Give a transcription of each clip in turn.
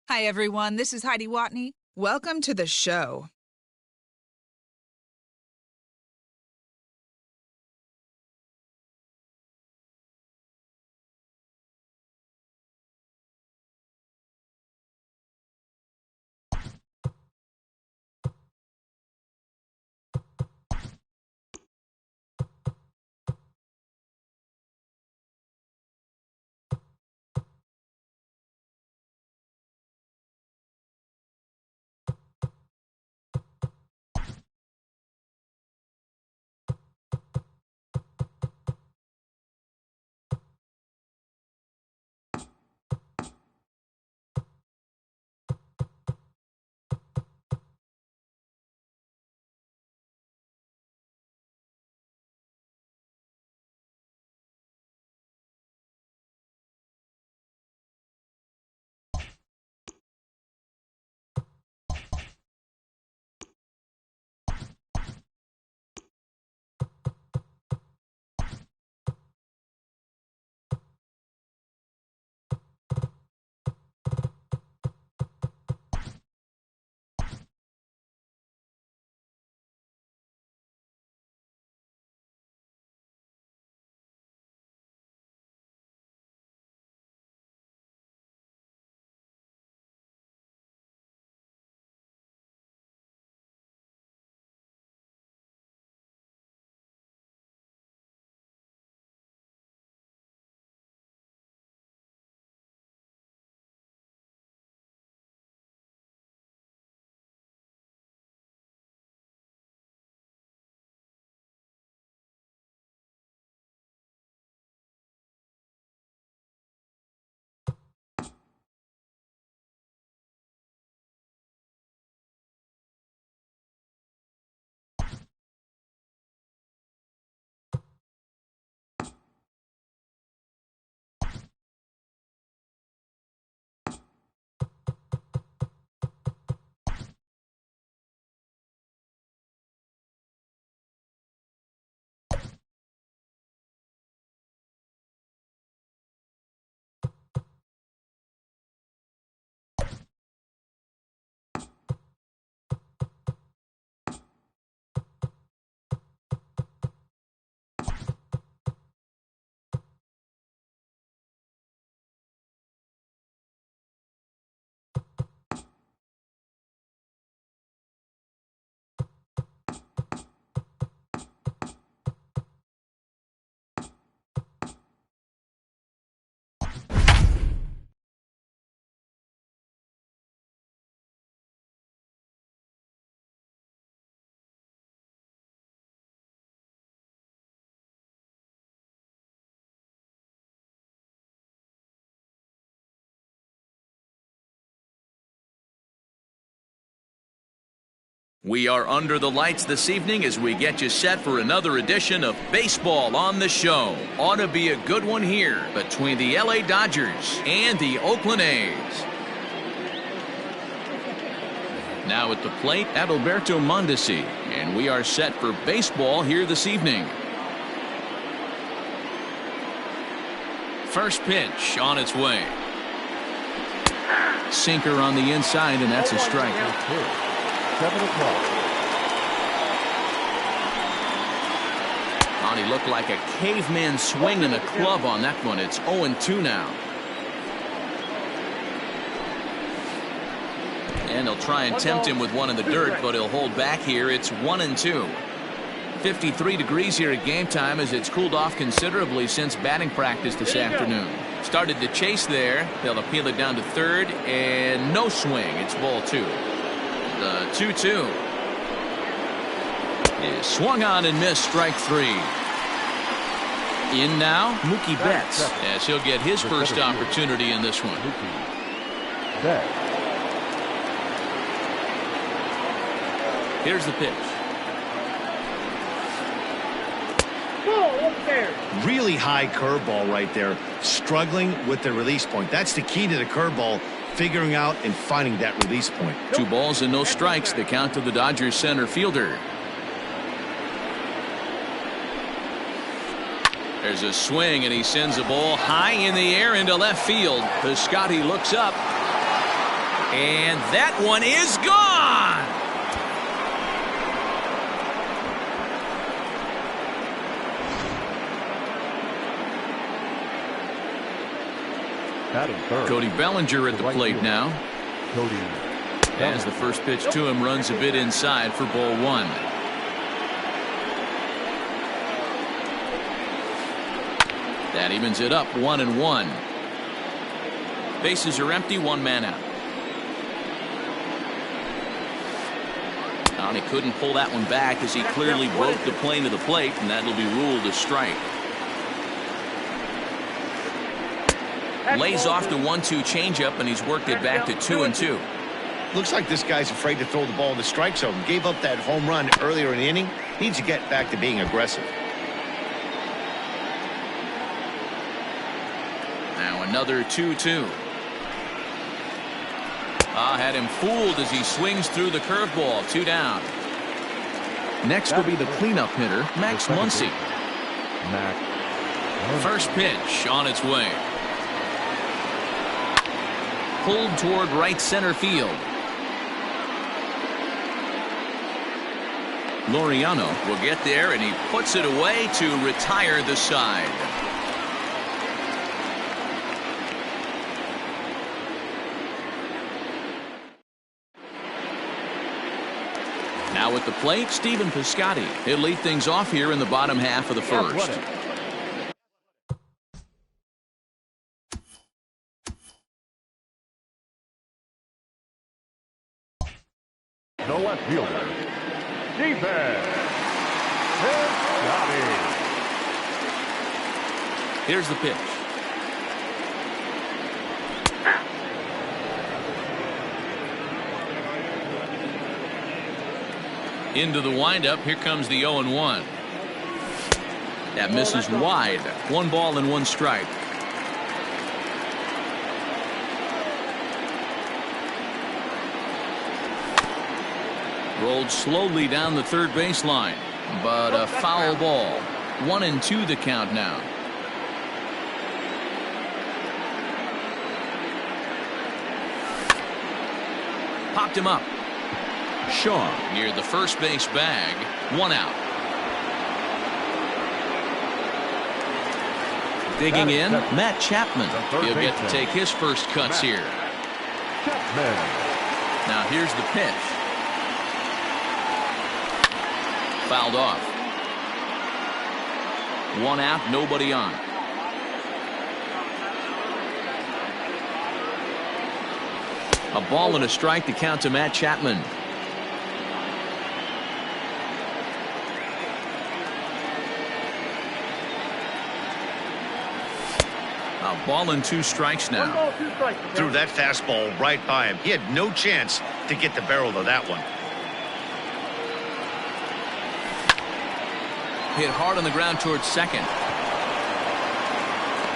Hi, everyone. This is Heidi Watney. Welcome to the show. We are under the lights this evening as we get you set for another edition of Baseball on the Show. Ought to be a good one here between the LA Dodgers and the Oakland A's. Now at the plate, Adalberto Mondesi, and we are set for baseball here this evening. First pitch on its way. Sinker on the inside, and that's a strike. 7 o'clock. He looked like a caveman swinging a club on that one. It's 0-2 now. And they'll try and tempt him with one in the dirt, but he'll hold back here. It's 1-2. 53 degrees here at game time as it's cooled off considerably since batting practice this afternoon. Started to chase there. They'll appeal it down to third, and no swing. It's ball 2. The 2-2 is swung on and missed, strike 3. In now, Mookie Betts, as he'll get his first opportunity in this one. Here's the pitch. Really high curveball right there, struggling with the release point. That's the key to the curveball, figuring out and finding that release point. 2 balls and no strikes, the count to the Dodgers center fielder. There's a swing, and he sends a ball high in the air into left field. Piscotty looks up. And that one is gone. Batting third. Cody Bellinger at the plate now. Cody. As the first pitch to him runs a bit inside for ball one. That evens it up 1-1. Bases are empty, one man out. And he couldn't pull that one back as he clearly broke the plane of the plate, and that'll be ruled a strike. Lays off the 1-2 changeup, and he's worked it back to 2-2. Looks like this guy's afraid to throw the ball in the strike zone. Gave up that home run earlier in the inning. Needs to get back to being aggressive. Now another 2-2. Had him fooled as he swings through the curveball. 2 down. Next will be the cleanup hitter, Max Muncy. First pitch on its way. Pulled toward right center field. Laureano will get there, and he puts it away to retire the side. Now at the plate, Stephen Piscotty. He'll lead things off here in the bottom half of the first. The left fielder, Stephen Piscotty. Here's the pitch. Into the windup. Here comes the 0-1. That misses wide. 1 ball and 1 strike. Rolled slowly down the third baseline, but a foul ball. 1-2 the count now. Popped him up. Shaw near the first base bag. 1 out. Digging in, Matt Chapman. He'll get to take his first cuts here. Now here's the pitch. Fouled off. 1 out, nobody on. A ball and a strike to count to Matt Chapman. A ball and 2 strikes now. Threw that fastball right by him. He had no chance to get the barrel of that one. Hit hard on the ground towards second.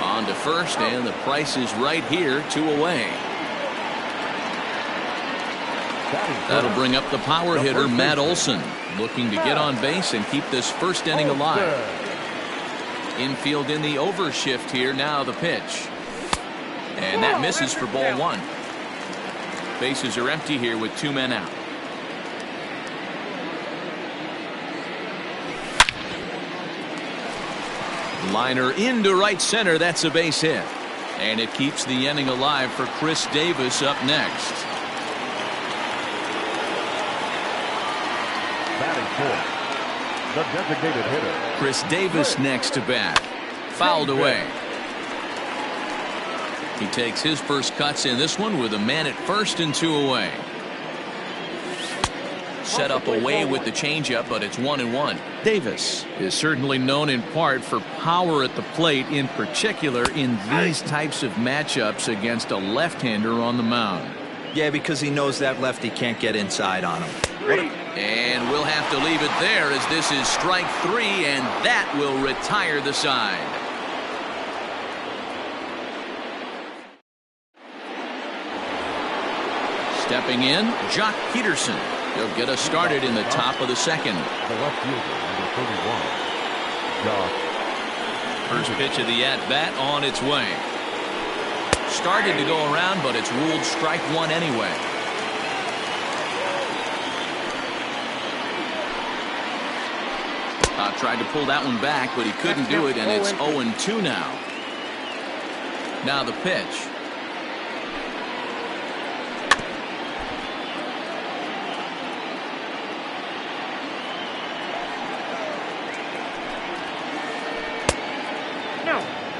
On to first, and the price is right here, 2 away. That'll bring up the power hitter, Matt Olson, looking to get on base and keep this first inning alive. Infield in the overshift here. Now the pitch. And that misses for ball 1. Bases are empty here with 2 men out. Liner into right center. That's a base hit. And it keeps the inning alive for Chris Davis up next. Batting fourth, the designated hitter, Chris Davis next to bat. Fouled away. He takes his first cuts in this one with a man at first and 2 away. Set up away with the changeup, but it's 1-1. Davis is certainly known in part for power at the plate, in particular in these types of matchups against a left-hander on the mound. Yeah, because he knows that lefty can't get inside on him. And we'll have to leave it there, as this is strike 3, and that will retire the side. Stepping in, Jock Peterson. He'll get us started in the top of the second. the left fielder, number 31, Jock. First pitch of the at-bat on its way. Started to go around, but it's ruled strike one anyway. Tried to pull that one back, but he couldn't do it, and it's 0-2 now. Now the pitch.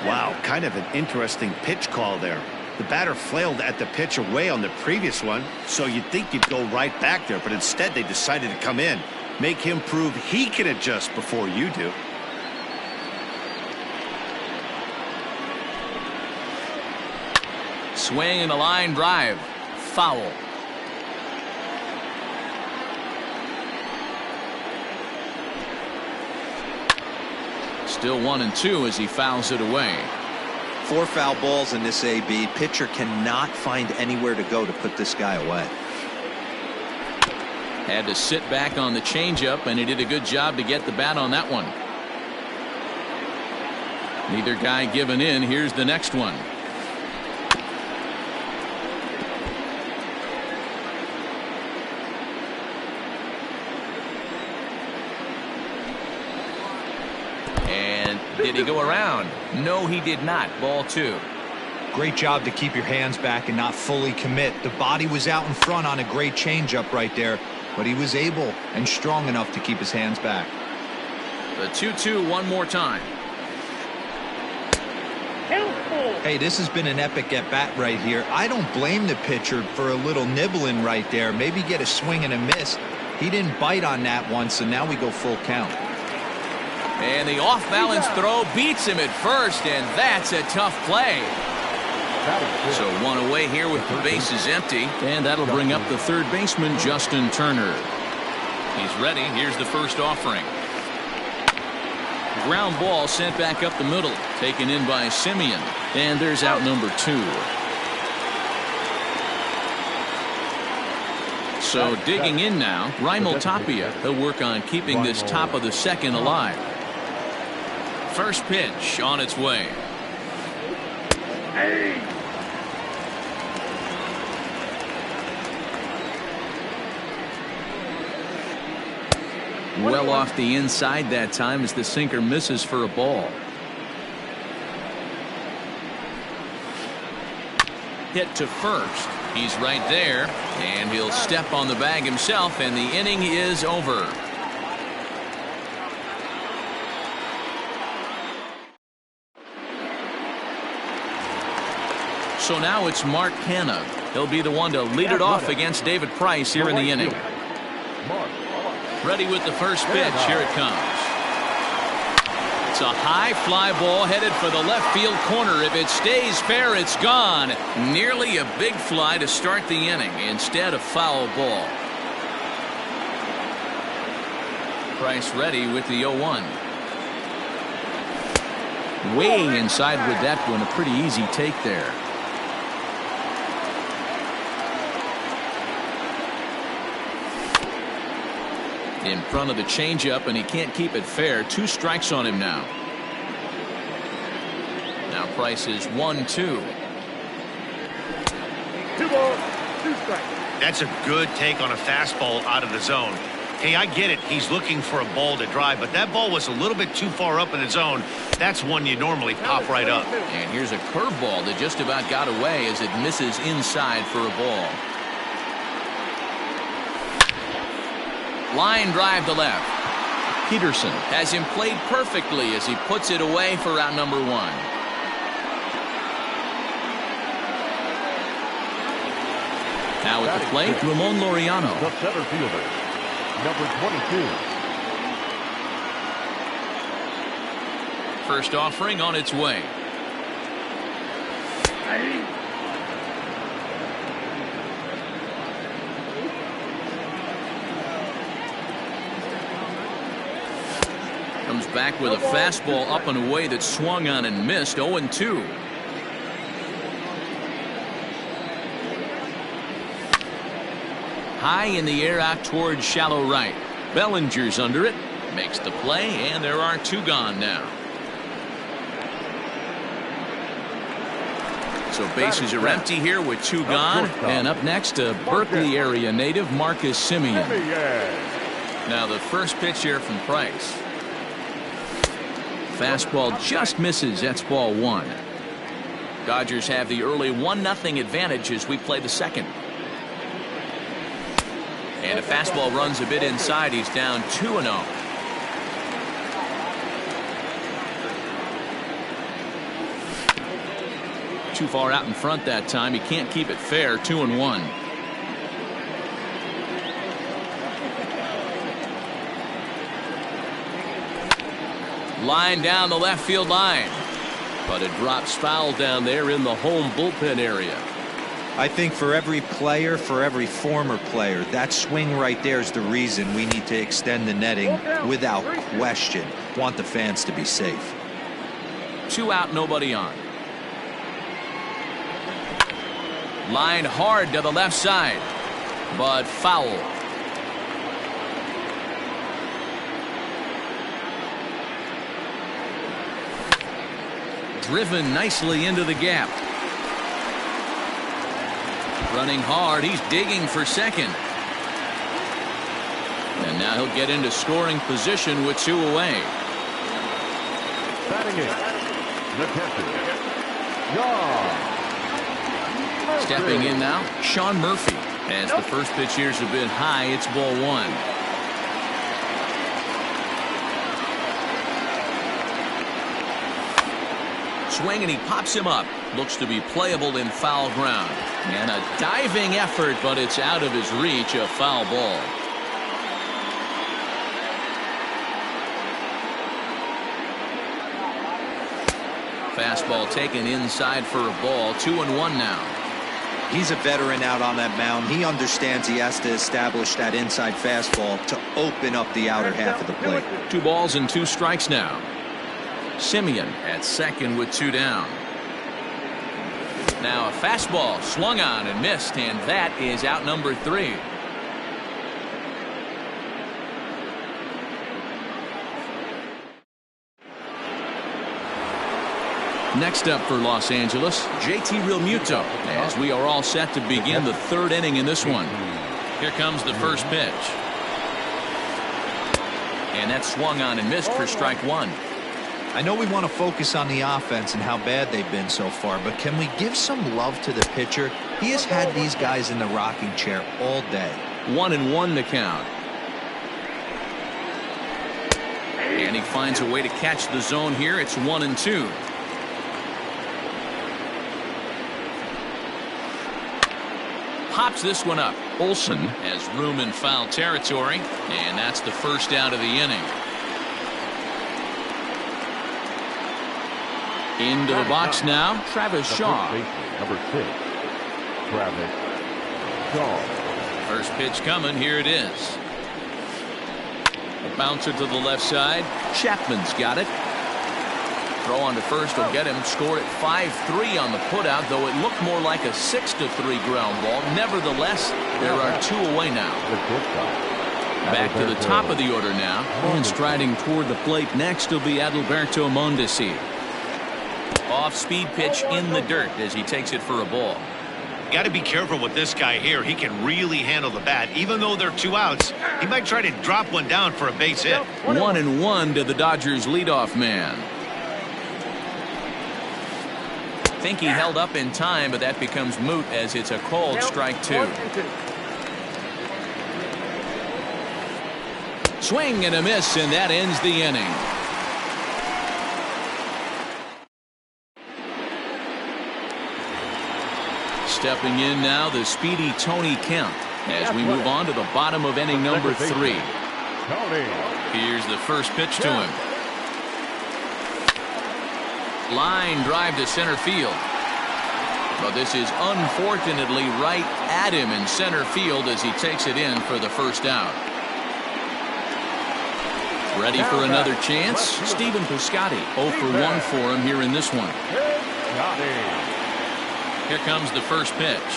Wow, kind of an interesting pitch call there. The batter flailed at the pitch away on the previous one, so you'd think you'd go right back there, but instead they decided to come in. Make him prove he can adjust before you do. Swing and a line drive. Foul. Still 1-2 as he fouls it away. 4 foul balls in this AB. Pitcher cannot find anywhere to go to put this guy away. Had to sit back on the changeup, and he did a good job to get the bat on that one. Neither guy giving in. Here's the next one. And did he go around? No, he did not. Ball 2. Great job to keep your hands back and not fully commit. The body was out in front on a great changeup right there, but he was able and strong enough to keep his hands back. The 2-2 one more time. Hey, this has been an epic at-bat right here. I don't blame the pitcher for a little nibbling right there. Maybe get a swing and a miss. He didn't bite on that one, so now we go full count. And the off-balance throw beats him at first, and that's a tough play. So one away here with the bases empty, and that'll bring up the third baseman, Justin Turner. He's ready. Here's the first offering. Ground ball sent back up the middle, taken in by Simeon, and there's out number 2. So digging in now, Raimel Tapia. He'll work on keeping this top of the second alive. First pitch on its way. Well off the inside that time as the sinker misses for a ball. Hit to first. He's right there, and he'll step on the bag himself, and the inning is over. So now it's Mark Hanna. He'll be the one to lead it off against David Price here in the inning. Ready with the first pitch. Here it comes. It's a high fly ball headed for the left field corner. If it stays fair, it's gone. Nearly a big fly to start the inning. Instead, a foul ball. Price ready with the 0-1. Way inside with that one. A pretty easy take there. In front of the changeup, and he can't keep it fair. 2 strikes on him now. Now Price is 1-2. 2 balls, 2 strikes. That's a good take on a fastball out of the zone. Hey, I get it. He's looking for a ball to drive, but that ball was a little bit too far up in the zone. That's one you normally pop right up. And here's a curveball that just about got away as it misses inside for a ball. Line drive to left. Peterson has him played perfectly as he puts it away for out number 1. Now at the plate, Ramon Laureano. The center fielder, number 22. First offering on its way. Comes back with a fastball up and away that swung on and missed. 0-2. High in the air out towards shallow right. Bellinger's under it. Makes the play, and there are 2 gone now. So bases are empty here with 2 gone. And up next, a Berkeley area native, Marcus Simeon. Now the first pitch here from Price. Fastball just misses. That's ball 1. Dodgers have the early 1-0 advantage as we play the second. And a fastball runs a bit inside. He's down 2-0. Too far out in front that time. He can't keep it fair. 2-1. Line down the left field line, but it drops foul down there in the home bullpen area. I think for every player, for every former player, that swing right there is the reason we need to extend the netting without question. Want the fans to be safe. 2 out, nobody on. Line hard to the left side, but foul. Driven nicely into the gap. Running hard, he's digging for second. And now he'll get into scoring position with 2 away. Batting in, the catcher, Stepping in now, Sean Murphy. As the first pitch here's a bit high, it's ball 1. Swing and he pops him up. Looks to be playable in foul ground. And a diving effort, but it's out of his reach. A foul ball. Fastball taken inside for a ball. 2-1 now. He's a veteran out on that mound. He understands he has to establish that inside fastball to open up the outer half of the plate. 2 balls and 2 strikes now. Simeon at second with 2 down. Now a fastball swung on and missed, and that is out number 3. Next up for Los Angeles, JT Realmuto, as we are all set to begin the 3rd inning in this one. Here comes the first pitch. And that swung on and missed for strike 1. I know we want to focus on the offense and how bad they've been so far, but can we give some love to the pitcher? He has had these guys in the rocking chair all day. 1-1 to count. And he finds a way to catch the zone here. It's 1-2. Pops this one up. Olsen has room in foul territory, and that's the first out of the inning. Into the box now, Travis Shaw. Number 6, Travis Shaw. First pitch coming. Here it is. A bouncer to the left side. Chapman's got it. Throw on to first will get him. Scored at 5-3 on the putout, though it looked more like a 6-3 ground ball. Nevertheless, there are 2 away now. Back to the top of the order now. And striding toward the plate next will be Adalberto Mondesi. Off-speed pitch in the dirt as he takes it for a ball. Got to be careful with this guy here. He can really handle the bat. Even though there are 2 outs, he might try to drop one down for a base hit. 1-1 to the Dodgers leadoff man. Think he held up in time, but that becomes moot as it's a called strike 2. Swing and a miss, and that ends the inning. Stepping in now, the speedy Tony Kemp as we move on to the bottom of inning number 3. Here's the first pitch to him. Line drive to center field. But this is unfortunately right at him in center field as he takes it in for the first out. Ready for another chance? Stephen Piscotty 0 for 1 for him here in this one. Here comes the first pitch.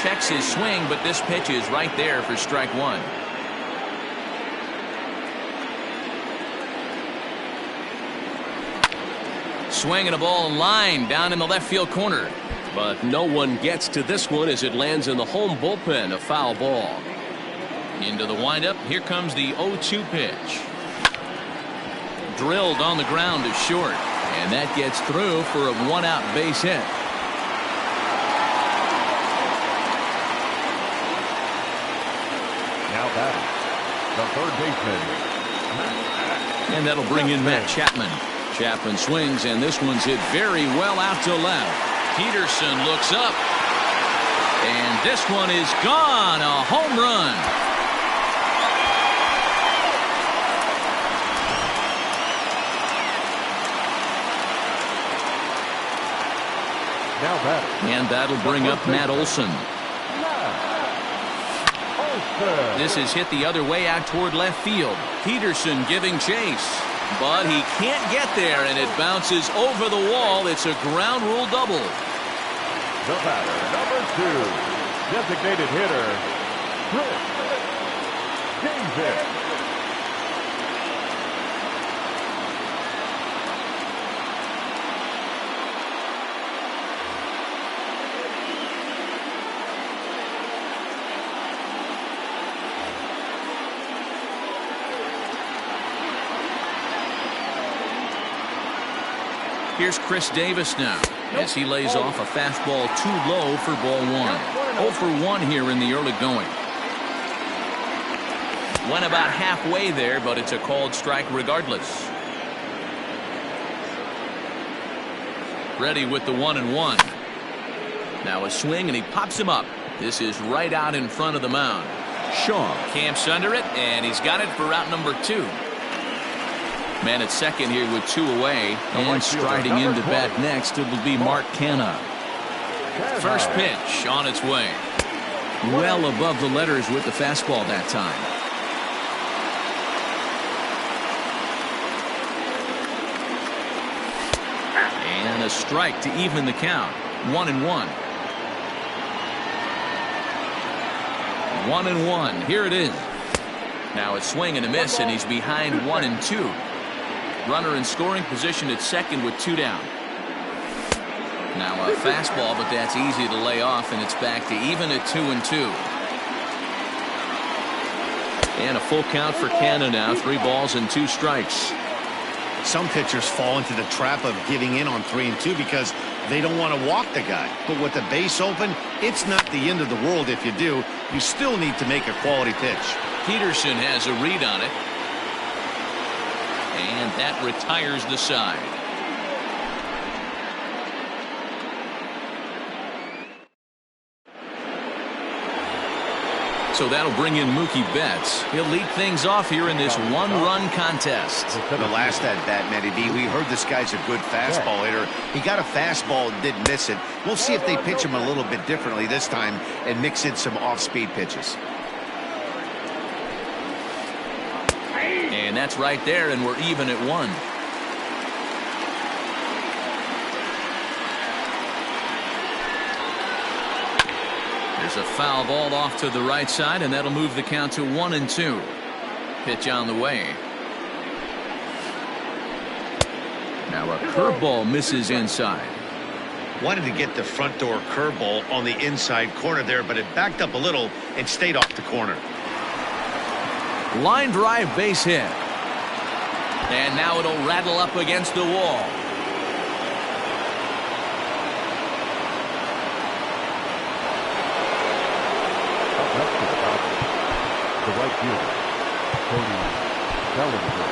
Checks his swing, but this pitch is right there for strike 1. swinging a ball in line down in the left field corner. But no one gets to this one as it lands in the home bullpen, a foul ball. Into the windup. Here comes the 0-2 pitch. Drilled on the ground to short. And that gets through for a one-out base hit. Now batting, the third baseman. And that'll bring in Matt Chapman. Chapman swings, and this one's hit very well out to left. Peterson looks up. And this one is gone. A home run. Now batting. And that'll bring up Matt Olson. This is hit the other way out toward left field. Peterson giving chase. But he can't get there, and it bounces over the wall. It's a ground rule double. The batter, number 2, designated hitter, Chris Davis. Here's Chris Davis now as he lays off a fastball too low for ball 1. 0 for 1 here in the early going. Went about halfway there, but it's a called strike regardless. Ready with the 1-1. Now a swing, and he pops him up. This is right out in front of the mound. Shaw camps under it, and he's got it for out number 2. Man at second here with 2 away, and striding into bat next, it will be Mark Canha. First pitch on its way. Well above the letters with the fastball that time. And a strike to even the count. 1-1. 1-1. Here it is. Now a swing and a miss, and he's behind 1-2. Runner in scoring position at second with 2 down. Now a fastball, but that's easy to lay off, and it's back to even at 2-2. And a full count for Canha now. 3 balls and 2 strikes. Some pitchers fall into the trap of giving in on 3 and 2 because they don't want to walk the guy. But with the base open, it's not the end of the world if you do. You still need to make a quality pitch. Peterson has a read on it. And that retires the side. So that'll bring in Mookie Betts. He'll lead things off here in this 1-run contest. The last at bat, Matty B, we heard this guy's a good fastball hitter. He got a fastball and didn't miss it. We'll see if they pitch him a little bit differently this time and mix in some off-speed pitches. And that's right there, and we're even at 1. There's a foul ball off to the right side, and that'll move the count to 1-2. Pitch on the way. Now a curveball misses inside. Wanted to get the front door curveball on the inside corner there, but it backed up a little and stayed off the corner. Line drive base hit. And now it'll rattle up against the wall. Up next to the Dodgers, the right fielder, Cody Bellinger.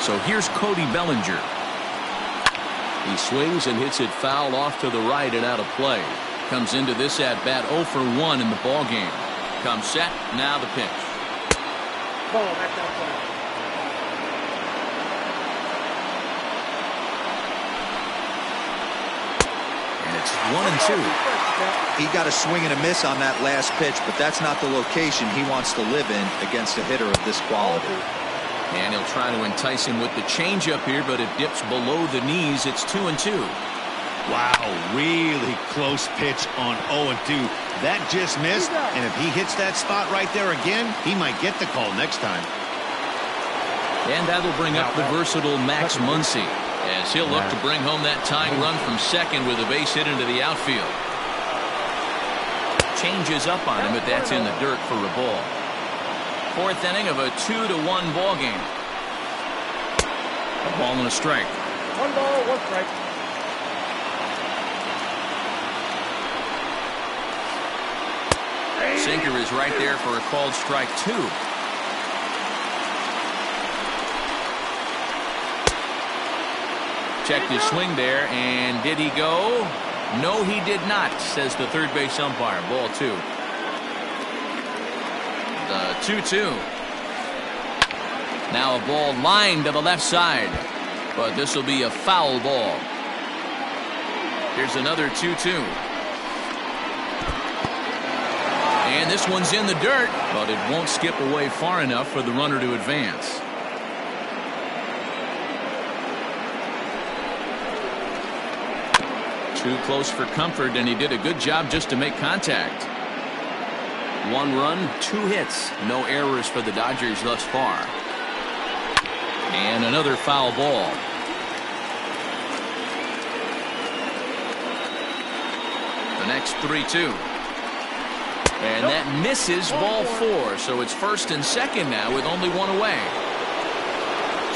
So here's Cody Bellinger. He swings and hits it foul off to the right and out of play. Comes into this at bat 0 for 1 in the ball game. Comes set. Now the pitch. And it's 1-2. He got a swing and a miss on that last pitch, but that's not the location he wants to live in against a hitter of this quality. And he'll try to entice him with the changeup here, but it dips below the knees. It's 2-2. Wow, really close pitch on 0-2. That just missed, and if he hits that spot right there again, he might get the call next time. And that'll bring up the versatile Max Muncy, as he'll look to bring home that tying run from second with a base hit into the outfield. Changes up on him, but that's in the dirt for a ball. Fourth inning of a 2-1 ball game. A ball and a strike. 1 ball, 1 strike. Sinker is right there for a called strike 2. Checked his swing there, and did he go? No, he did not, says the third base umpire. Ball 2. The 2-2. Now a ball lined to the left side, but this will be a foul ball. Here's another 2-2. And this one's in the dirt, but it won't skip away far enough for the runner to advance. Too close for comfort, and he did a good job just to make contact. 1 run, 2 hits, no errors for the Dodgers thus far. And another foul ball. The next 3-2. And that misses, ball 4. So it's first and second now with only 1 away.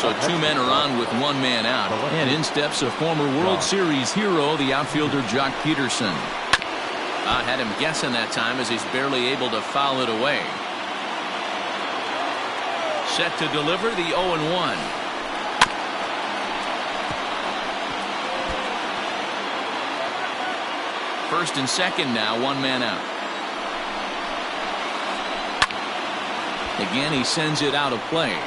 So 2 men are on with 1 man out. And in steps a former World Series hero, the outfielder Jock Peterson. I had him guessing that time as he's barely able to foul it away. Set to deliver the 0-1. First and second now, 1 man out. Again, he sends it out of play.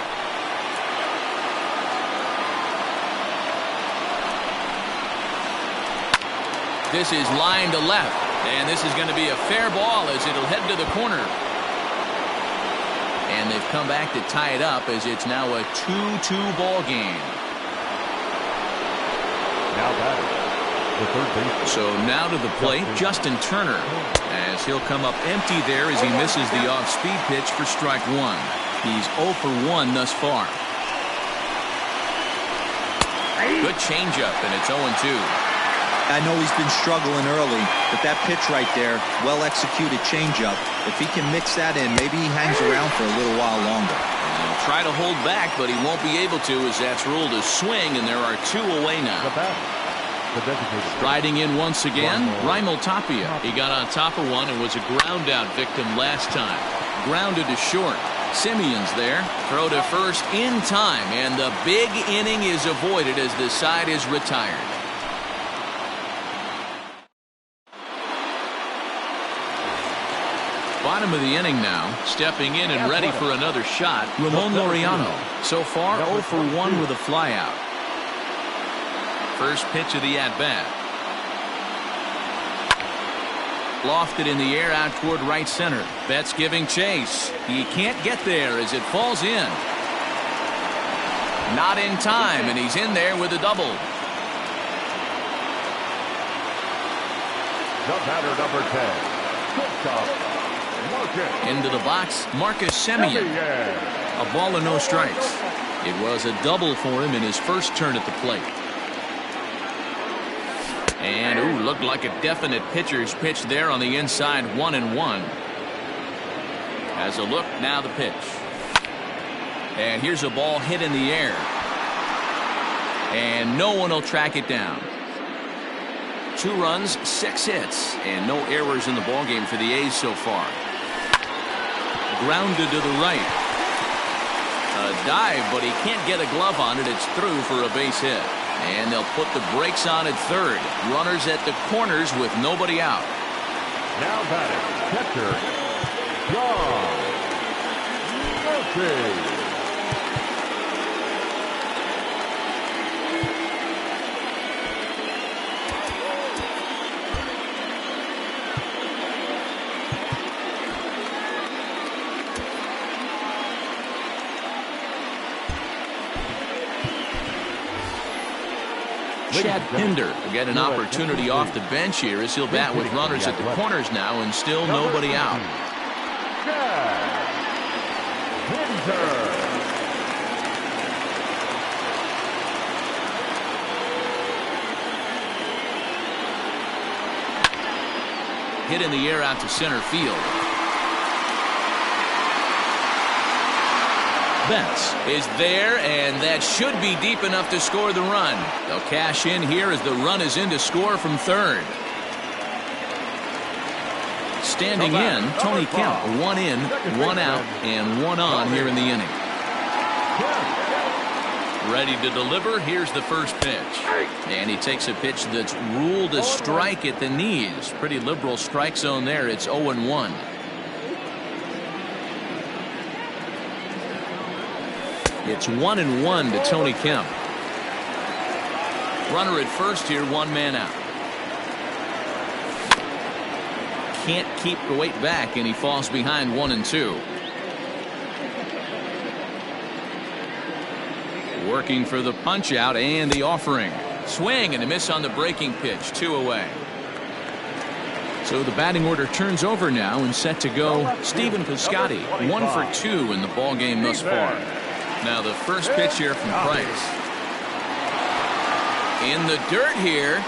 This is line to left, and this is going to be a fair ball as it'll head to the corner. And they've come back to tie it up as it's now a 2-2 ball game. Now batting, the third baseman. So now to the plate, Justin Turner, as he'll come up empty there as he misses the off-speed pitch for strike 1. He's 0 for 1 thus far. Good changeup, and it's 0-2. I know he's been struggling early, but that pitch right there, well-executed changeup. If he can mix that in, maybe he hangs around for a little while longer. He'll try to hold back, but he won't be able to as that's ruled a swing, and there are 2 away now. Riding in once again, Raimel Tapia. He got on top of one and was a ground-out victim last time. Grounded to short. Simeon's there. Throw to first in time, and the big inning is avoided as the side is retired. Bottom of the inning now, stepping in and ready for another shot, Ramon Laureano. So far, 0 for 1 with a flyout. First pitch of the at-bat. Lofted in the air out toward right center. Betts giving chase. He can't get there as it falls in. Not in time, and he's in there with a double. The batter, number 10. Shortstop. Into the box, Marcus Semien. A ball and no strikes. It was a double for him in his first turn at the plate. And, looked like a definite pitcher's pitch there on the inside, 1-1. As a look, now the pitch. And here's a ball hit in the air. And no one will track it down. 2 runs, 6 hits, and no errors in the ballgame for the A's so far. Grounded to the right. A dive, but he can't get a glove on it. It's through for a base hit. And they'll put the brakes on at third. Runners at the corners with nobody out. Now batting, catcher, John Murphy. Chad Pinder will get an opportunity off the bench here as he'll bat with runners at the corners now and still nobody out. Hit in the air out to center field. Betts is there, and that should be deep enough to score the run. They'll cash in here as the run is in to score from third. Standing in, Tony Kemp. 1 in, 1 out, and 1 on here in the inning. Ready to deliver. Here's the first pitch. And he takes a pitch that's ruled a strike at the knees. Pretty liberal strike zone there. It's 0-1. It's 1-1 to Tony Kemp. Runner at first here, 1 man out. Can't keep the weight back, and he falls behind 1-2. Working for the punch out and the offering. Swing and a miss on the breaking pitch. 2 away. So the batting order turns over now and set to go Stephen Piscotty. 1 for 2 in the ball game thus far. Now the first pitch here from Price. In the dirt here.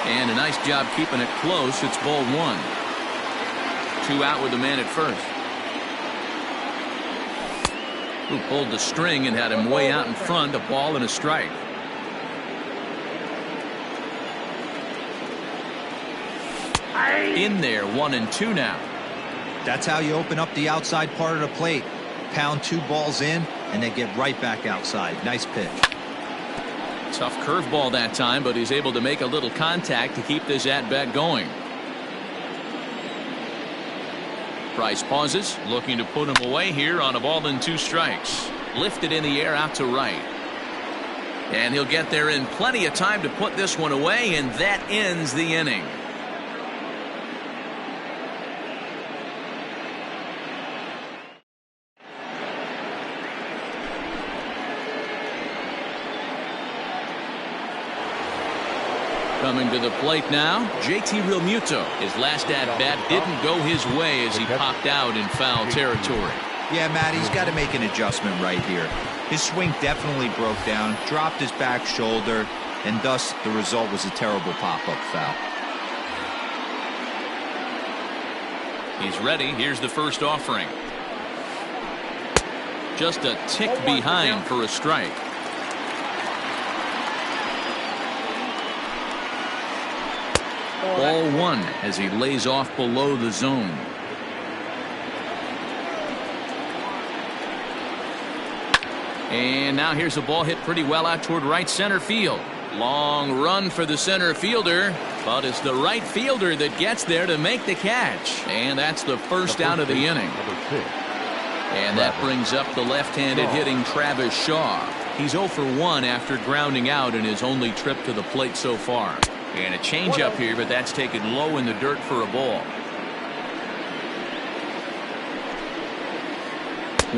And a nice job keeping it close. It's ball 1. 2 out with the man at first. Who pulled the string and had him way out in front. A ball and a strike. In there, 1-2 now. That's how you open up the outside part of the plate. Pound 2 balls in and then get right back outside. Nice pitch. Tough curveball that time, but he's able to make a little contact to keep this at-bat going. Price pauses, looking to put him away here on a ball and 2 strikes. Lifted in the air out to right. And he'll get there in plenty of time to put this one away, and that ends the inning. Coming to the plate now, JT Realmuto. His last at-bat didn't go his way as he popped out in foul territory. Yeah, Matt, he's got to make an adjustment right here. His swing definitely broke down, dropped his back shoulder, and thus the result was a terrible pop-up foul. He's ready. Here's the first offering. Just a tick behind for a strike. Ball 1 as he lays off below the zone. And now here's a ball hit pretty well out toward right center field. Long run for the center fielder, but it's the right fielder that gets there to make the catch. And that's the first out of the inning. And that brings up the left-handed hitting Travis Shaw. He's 0 for 1 after grounding out in his only trip to the plate so far. And a changeup here, but that's taken low in the dirt for a ball.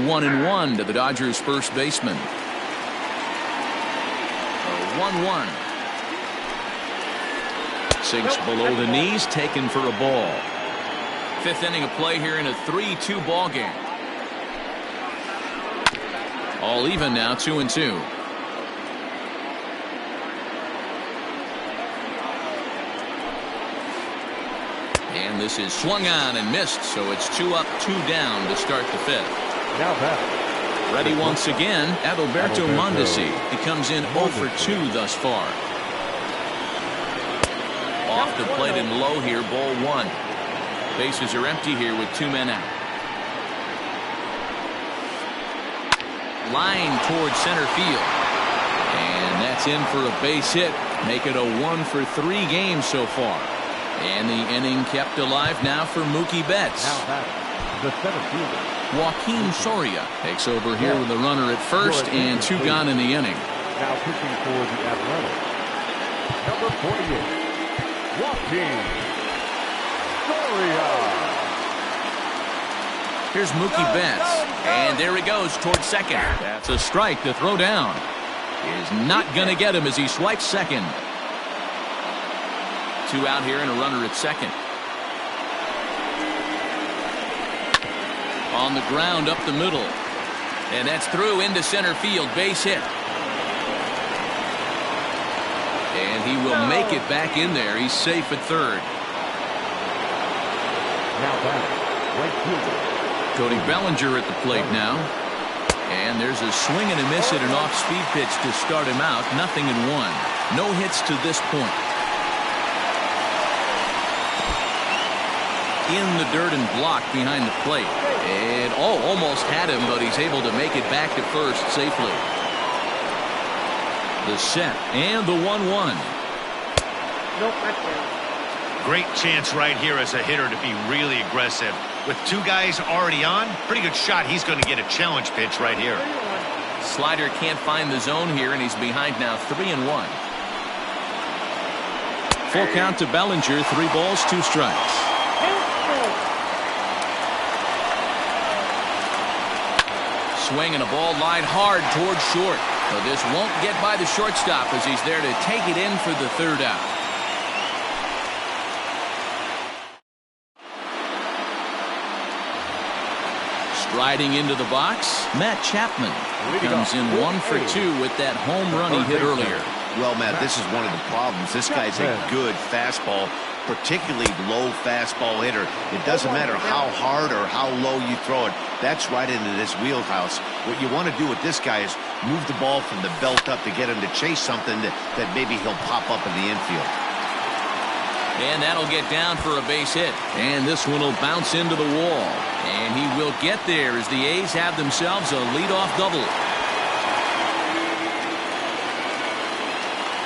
1-1 to the Dodgers first baseman. 1-1. Sinks below the knees, taken for a ball. 5th inning of play here in a 3-2 ball game. All even now, 2-2. And this is swung on and missed, so it's 2 up, 2 down to start the 5th. Now back. Ready once again, Adalberto Mondesi. He comes in 0 for 2 thus far. Off the plate and low here, ball 1. Bases are empty here with 2 men out. Line towards center field. And that's in for a base hit. Make it a 1 for 3 games so far. And the inning kept alive now for Mookie Betts. Now back. The center fielder. Joaquin Soria takes over here with a runner at first and 2 gone in the inning. Now pitching for the Athletics. Number 48, Joaquin Soria. Here's Mookie Betts, and there he goes towards second. That's a strike to throw down. is not going to get him as he swipes second. 2 out here and a runner at second. On the ground up the middle. And that's through into center field. Base hit. And he will make it back in there. He's safe at third. Now back, right fielder. Cody Bellinger at the plate now. And there's a swing and a miss at an off-speed pitch to start him out. 0-1. No hits to this point. In the dirt and blocked behind the plate. And almost had him, but he's able to make it back to first safely. The set and the 1-1. Great chance right here as a hitter to be really aggressive. With 2 guys already on, pretty good shot. He's going to get a challenge pitch right here. Slider can't find the zone here, and he's behind now 3-1. Full count to Bellinger. 3 balls, 2 strikes. Swing and a ball line hard towards short. But this won't get by the shortstop as he's there to take it in for the 3rd out. Striding into the box, Matt Chapman comes in 1 for 2 with that home run he hit earlier. Well, Matt, this is one of the problems. This guy's a good fastball, particularly low fastball hitter. It doesn't matter how hard or how low you throw it. That's right into this wheelhouse. What you want to do with this guy is move the ball from the belt up to get him to chase something that maybe he'll pop up in the infield. And that'll get down for a base hit. And this one will bounce into the wall. And he will get there as the A's have themselves a leadoff double.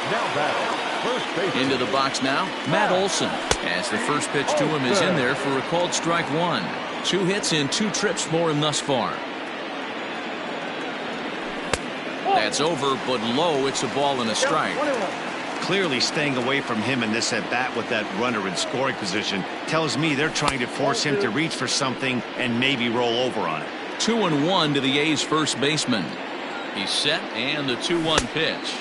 Now back, first base. Into the box now, Matt Olson. As the first pitch to him is in there for a called strike 1. 2 hits and 2 trips for him thus far. That's over, but low. It's a ball and a strike. Clearly staying away from him in this at-bat with that runner in scoring position tells me they're trying to force him to reach for something and maybe roll over on it. 2-1 to the A's first baseman. He's set and the 2-1 pitch.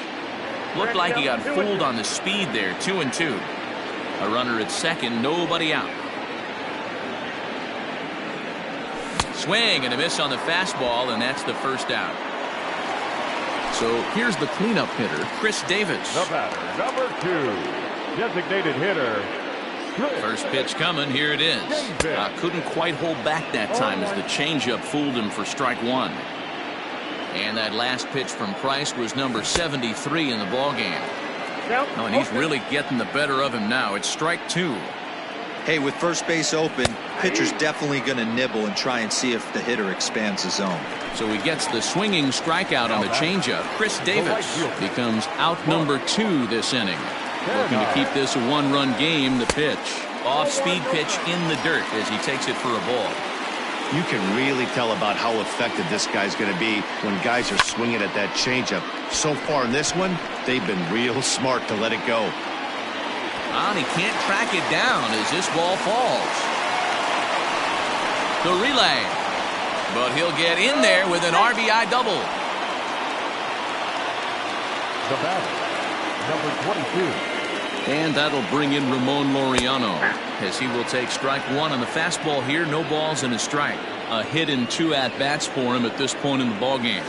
Looked like he got fooled on the speed there. 2-2. A runner at second, nobody out. Swing and a miss on the fastball, and that's the 1st out. So here's the cleanup hitter, Chris Davis. The batter, number 2, designated hitter. First pitch coming, here it is. Couldn't quite hold back that time as the changeup fooled him for strike 1. And that last pitch from Price was number 73 in the ballgame. Oh, and he's really getting the better of him now. It's strike 2. Hey, with first base open, pitcher's definitely going to nibble and try and see if the hitter expands the zone. So he gets the swinging strikeout on the changeup. Chris Davis becomes out number 2 this inning. Looking to keep this a 1-run game. The pitch. Off-speed pitch in the dirt as he takes it for a ball. You can really tell about how effective this guy's going to be when guys are swinging at that changeup. So far in this one, they've been real smart to let it go. And he can't track it down as this ball falls. The relay. But he'll get in there with an RBI double. The batter, number 22. And that'll bring in Ramon Laureano as he will take strike 1 on the fastball here. No balls and a strike. A hit and 2 at-bats for him at this point in the ballgame.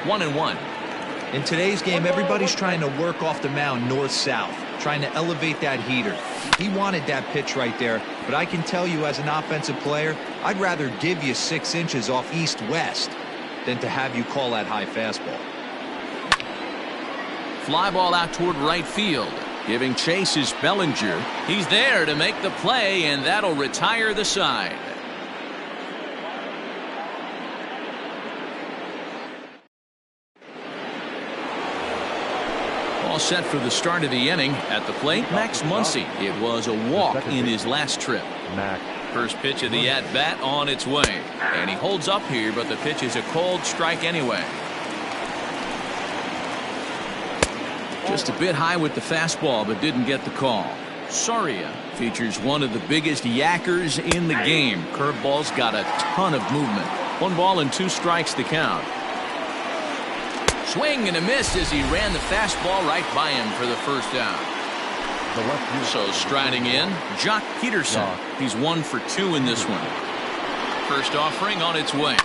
1-1. In today's game, everybody's trying to work off the mound north-south, trying to elevate that heater. He wanted that pitch right there, but I can tell you as an offensive player, I'd rather give you 6 inches off east-west than to have you call that high fastball. Fly ball out toward right field. Giving chase is Bellinger. He's there to make the play, and that'll retire the side. All set for the start of the inning. At the plate, Max Muncy. It was a walk in his last trip. First pitch of the at-bat on its way. And he holds up here, but the pitch is a cold strike anyway. Just a bit high with the fastball, but didn't get the call. Soria features one of the biggest yackers in the game. Curveball's got a ton of movement. 1 ball and 2 strikes to count. Swing and a miss as he ran the fastball right by him for the first out. So striding in, Jock Peterson. He's 1 for 2 in this one. First offering on its way.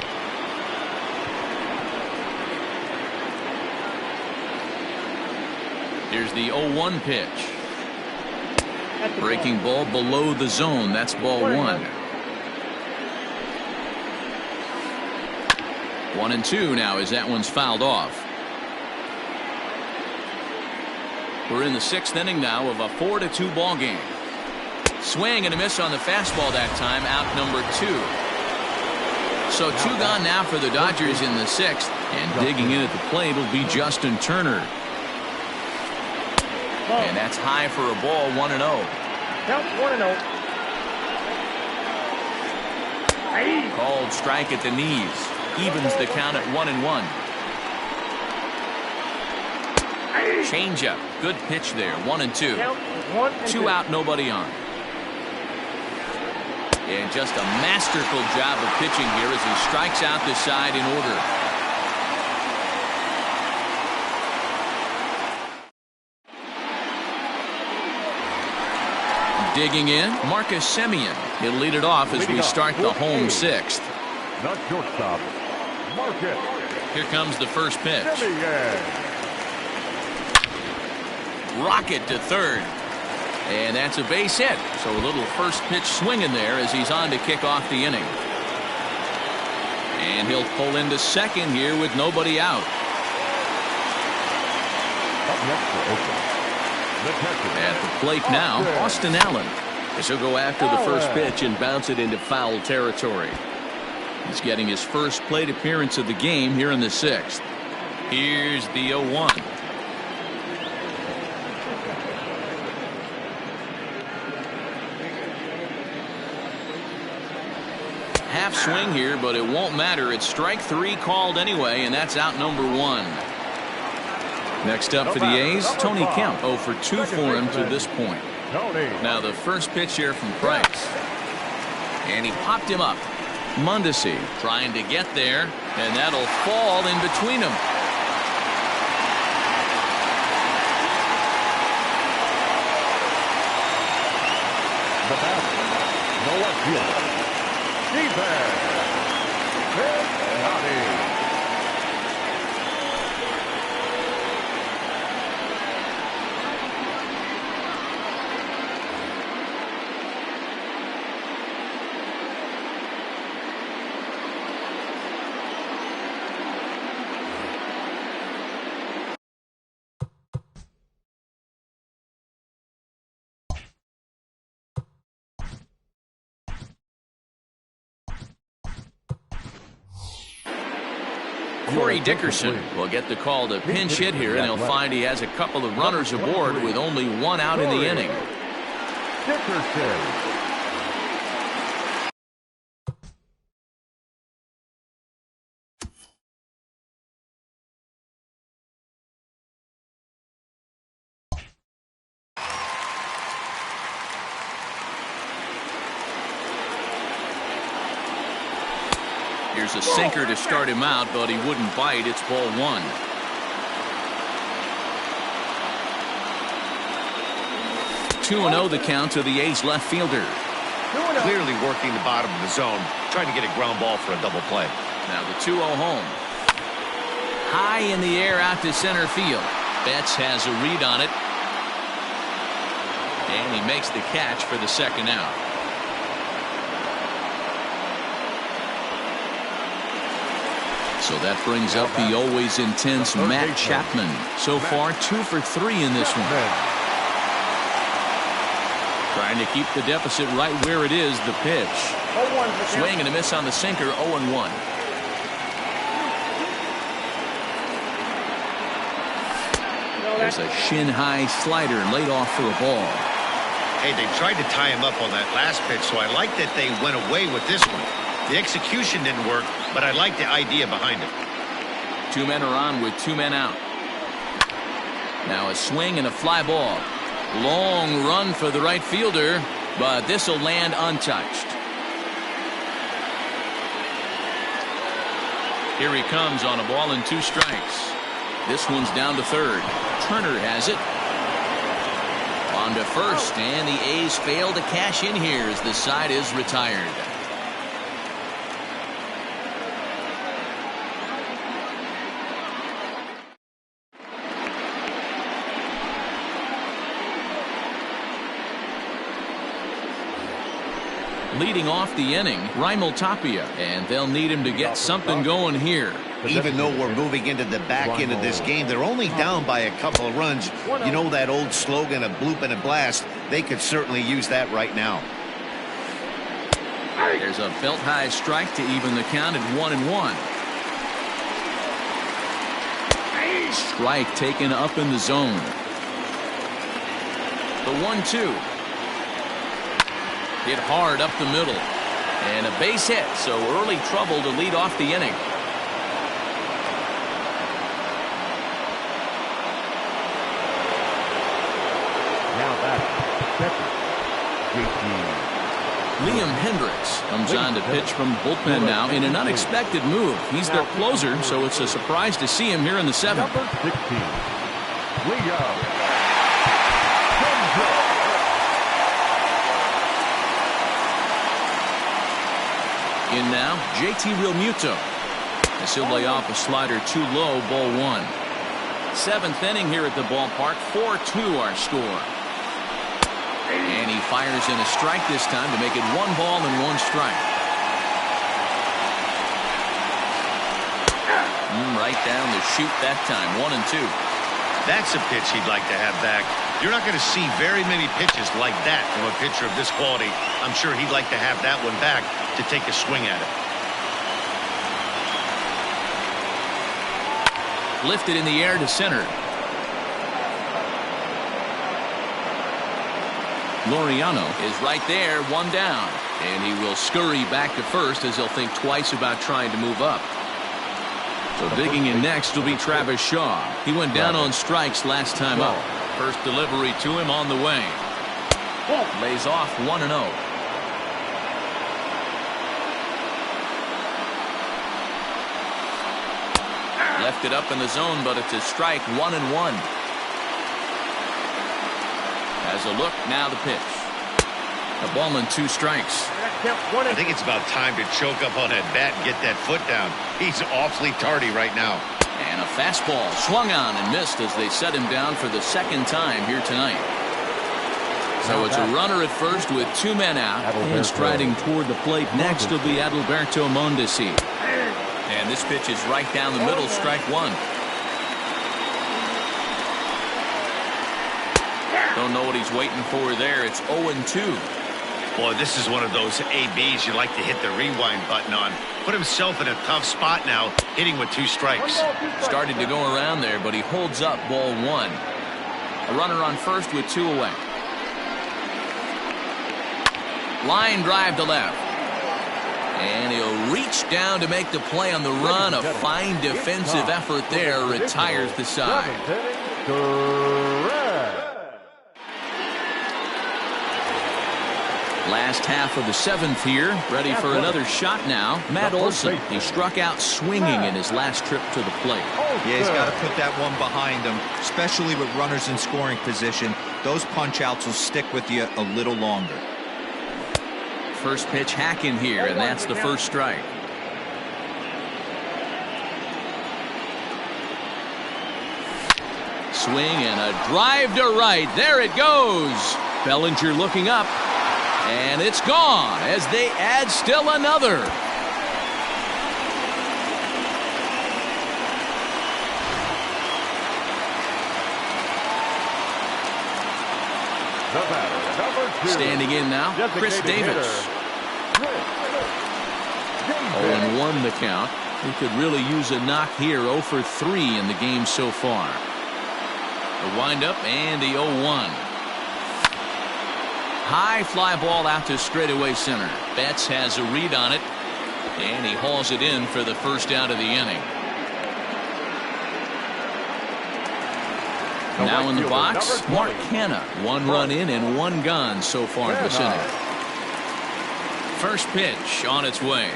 Here's the 0-1 pitch. Breaking ball below the zone. That's ball 1. 1-2 now as that one's fouled off. We're in the 6th inning now of a 4-2 ball game. Swing and a miss on the fastball that time, out number 2. So 2 gone now for the Dodgers in the 6th, and digging in at the plate will be Justin Turner. And that's high for a ball, 1-0. Count 1-0. Called strike at the knees. Evens the count at 1-1. Changeup. Good pitch there. 1-2. 2 out, nobody on. And just a masterful job of pitching here as he strikes out the side in order. Digging in, Marcus Semien. He'll lead it off as we start the home 6th. Not shortstop, Marcus. Here comes the first pitch. Rocket to third. And that's a base hit. So a little first pitch swinging there as he's on to kick off the inning. And he'll pull into second here with nobody out. Up next for Oakland, at the plate now, Austin Allen, as he'll go after the first pitch and bounce it into foul territory. He's getting his first plate appearance of the game here in the 6th. Here's the 0-1. Half swing here, but it won't matter. It's strike 3 called anyway, and that's out number 1. Next up for the A's, Tony Kemp. 0 for 2 for him to this point. Now the first pitch here from Price. And he popped him up. Mondesi trying to get there, and that'll fall in between them. the batter, no left fielder. Defense, Cincinnati. Corey Dickerson will get the call to pinch hit here, and he'll find he has a couple of runners aboard with only one out in the inning. Dickerson. Here's a sinker to start him out, but he wouldn't bite. It's ball one. Two 2-0 the count to the A's left fielder. Clearly working the bottom of the zone, trying to get a ground ball for a double play. Now the 2-0 home. High in the air out to center field. Betts has a read on it. And he makes the catch for the second out. So that brings up the always intense Matt Chapman. So far, 2 for 3 in this one. Trying to keep the deficit right where it is, the pitch. Swing and a miss on the sinker, 0-1. There's a shin-high slider laid off for a ball. Hey, they tried to tie him up on that last pitch, so I like that they went away with this one. The execution didn't work, but I like the idea behind it. 2 men are on with 2 men out. Now a swing and a fly ball. Long run for the right fielder, but this will land untouched. Here he comes on a ball and 2 strikes. This one's down to third. Turner has it. On to first, and the A's fail to cash in here as the side is retired. Leading off the inning, Raimel Tapia, and they'll need him to get something going here. Even though we're moving into the back end of this game, they're only down by a couple of runs. You know that old slogan, a bloop and a blast? They could certainly use that right now. There's a belt-high strike to even the count at 1-1. Strike taken up in the zone. The 1-2. Hit hard up the middle. And a base hit, so early trouble to lead off the inning. Now that's catcher, JT. Liam Hendricks comes on to pitch from the bullpen now in an unexpected move. He's their closer, so it's a surprise to see him here in the seventh. Number 16, Liam. In now, JT Realmuto. As he'll lay off a slider too low, ball one. Seventh inning here at the ballpark, 4-2 our score. And he fires in a strike this time to make it 1 ball and 1 strike. Right down the chute that time, 1-2. That's a pitch he'd like to have back. You're not going to see very many pitches like that from a pitcher of this quality. I'm sure he'd like to have that one back to take a swing at it. Lifted in the air to center. Laureano is right there, 1 down. And he will scurry back to first as he'll think twice about trying to move up. So digging in next will be Travis Shaw. He went down on strikes last time up. First delivery to him on the way. Lays off 1-0. Left it up in the zone, but it's a strike, 1-1. Has a look, now the pitch. A ball and 2 strikes. I think it's about time to choke up on that bat and get that foot down. He's awfully tardy right now. And a fastball swung on and missed as they set him down for the 2nd time here tonight. So it's a runner at first with 2 men out. And striding toward the plate next will be Adalberto Mondesi. And this pitch is right down the middle, strike 1. Don't know what he's waiting for there. It's 0-2. Boy, this is one of those ABs you like to hit the rewind button on. Put himself in a tough spot now, hitting with 2 strikes. Started to go around there, but he holds up ball 1. A runner on first with 2 away. Line drive to left. And he'll reach down to make the play on the run. A fine defensive effort there retires the side. Last half of the 7th here. Ready for another shot now. Matt Olson. He struck out swinging in his last trip to the plate. Yeah, he's got to put that one behind him, especially with runners in scoring position. Those punch-outs will stick with you a little longer. First pitch hack in here, and that's the first strike. Swing and a drive to right. There it goes. Bellinger looking up. And it's gone as they add still another. Standing in now, Chris Davis. 0-1 the count. He could really use a knock here. 0 for 3 in the game so far. The windup and the 0-1. High fly ball out to straightaway center. Betts has a read on it, and he hauls it in for the first out of the inning. Now in the box, Mark Canha. 1 run in and 1 gone so far this inning. First pitch on its way.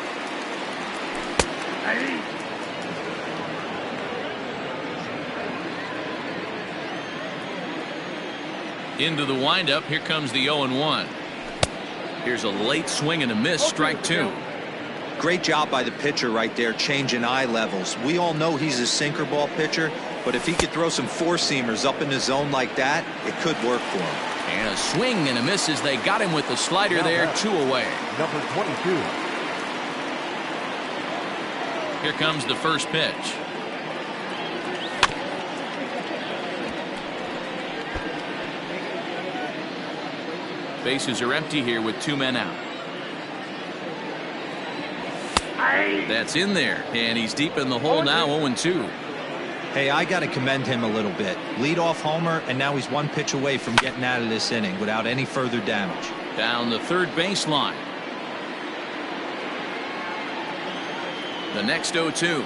Into the windup. Here comes the 0-1. Here's a late swing and a miss. Strike two. Great job by the pitcher right there, changing eye levels. We all know he's a sinker ball pitcher, but if he could throw some four-seamers up in the zone like that, it could work for him. And a swing and a miss as they got him with the slider there. 2 away. Number 22. Here comes the first pitch. Bases are empty here with 2 men out. That's in there, and he's deep in the hole now. 0-2. Hey, I got to commend him a little bit. Leadoff homer, and now he's 1 pitch away from getting out of this inning without any further damage. Down the third baseline. The next 0-2.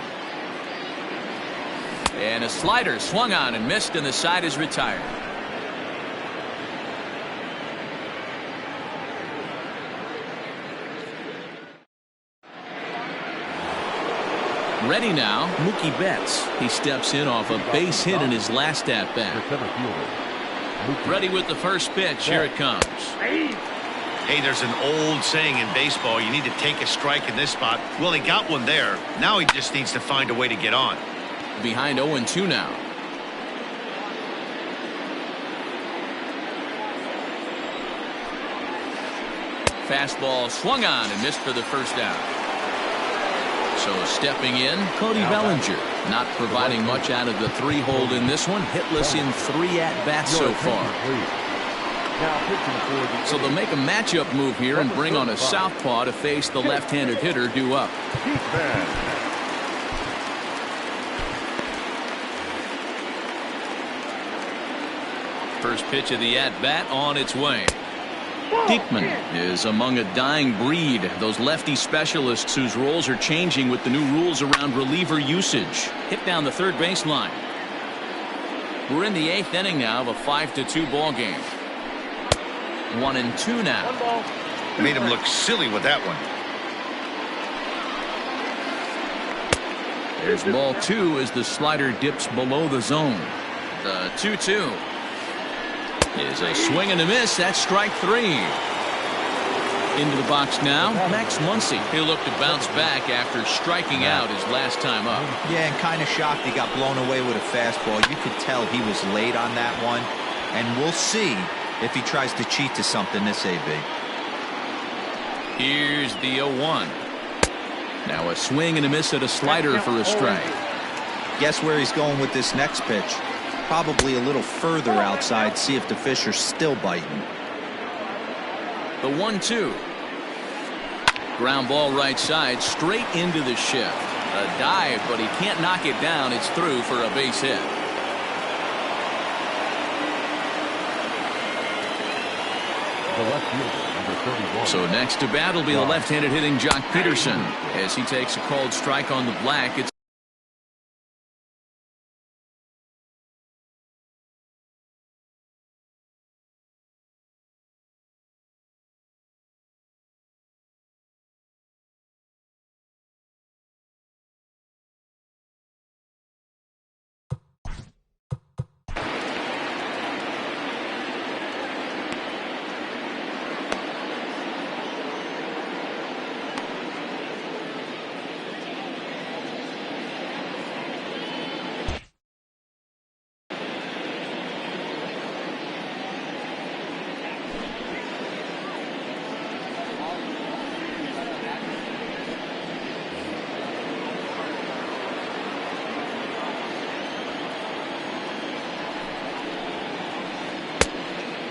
And a slider swung on and missed, and the side is retired. Ready now, Mookie Betts. He steps in off a base hit in his last at-bat. Ready with the first pitch. Here it comes. Hey, there's an old saying in baseball, you need to take a strike in this spot. Well, he got one there. Now he just needs to find a way to get on. Behind 0-2 now. Fastball swung on and missed for the first out. So stepping in, Cody Bellinger, not providing much out of the 3-hole in this one. Hitless in 3 at-bats so far. So they'll make a matchup move here and bring on a southpaw to face the left-handed hitter due up. First pitch of the at-bat on its way. Diekman is among a dying breed, those lefty specialists whose roles are changing with the new rules around reliever usage. Hit down the third baseline. We're in the 8th inning now of a 5-2 ball game. 1-2 now. Made him look silly with that one. There's ball 2 as the slider dips below the zone. The 2-2 is a swing and a miss. That's strike 3. Into the box now, Max Muncy. He'll look to bounce back after striking out his last time up. Yeah, and kind of shocked he got blown away with a fastball. You could tell he was late on that one, and we'll see if he tries to cheat to something this AB. Here's the 0-1. Now a swing and a miss at a slider for a strike. Guess where he's going with this next pitch? Probably a little further outside, see if the fish are still biting. The 1-2. Ground ball right side, straight into the shift. A dive, but he can't knock it down. It's through for a base hit. The left fielder, number 31. So next to bat will be the left-handed hitting Jock Peterson as he takes a called strike on the black. It's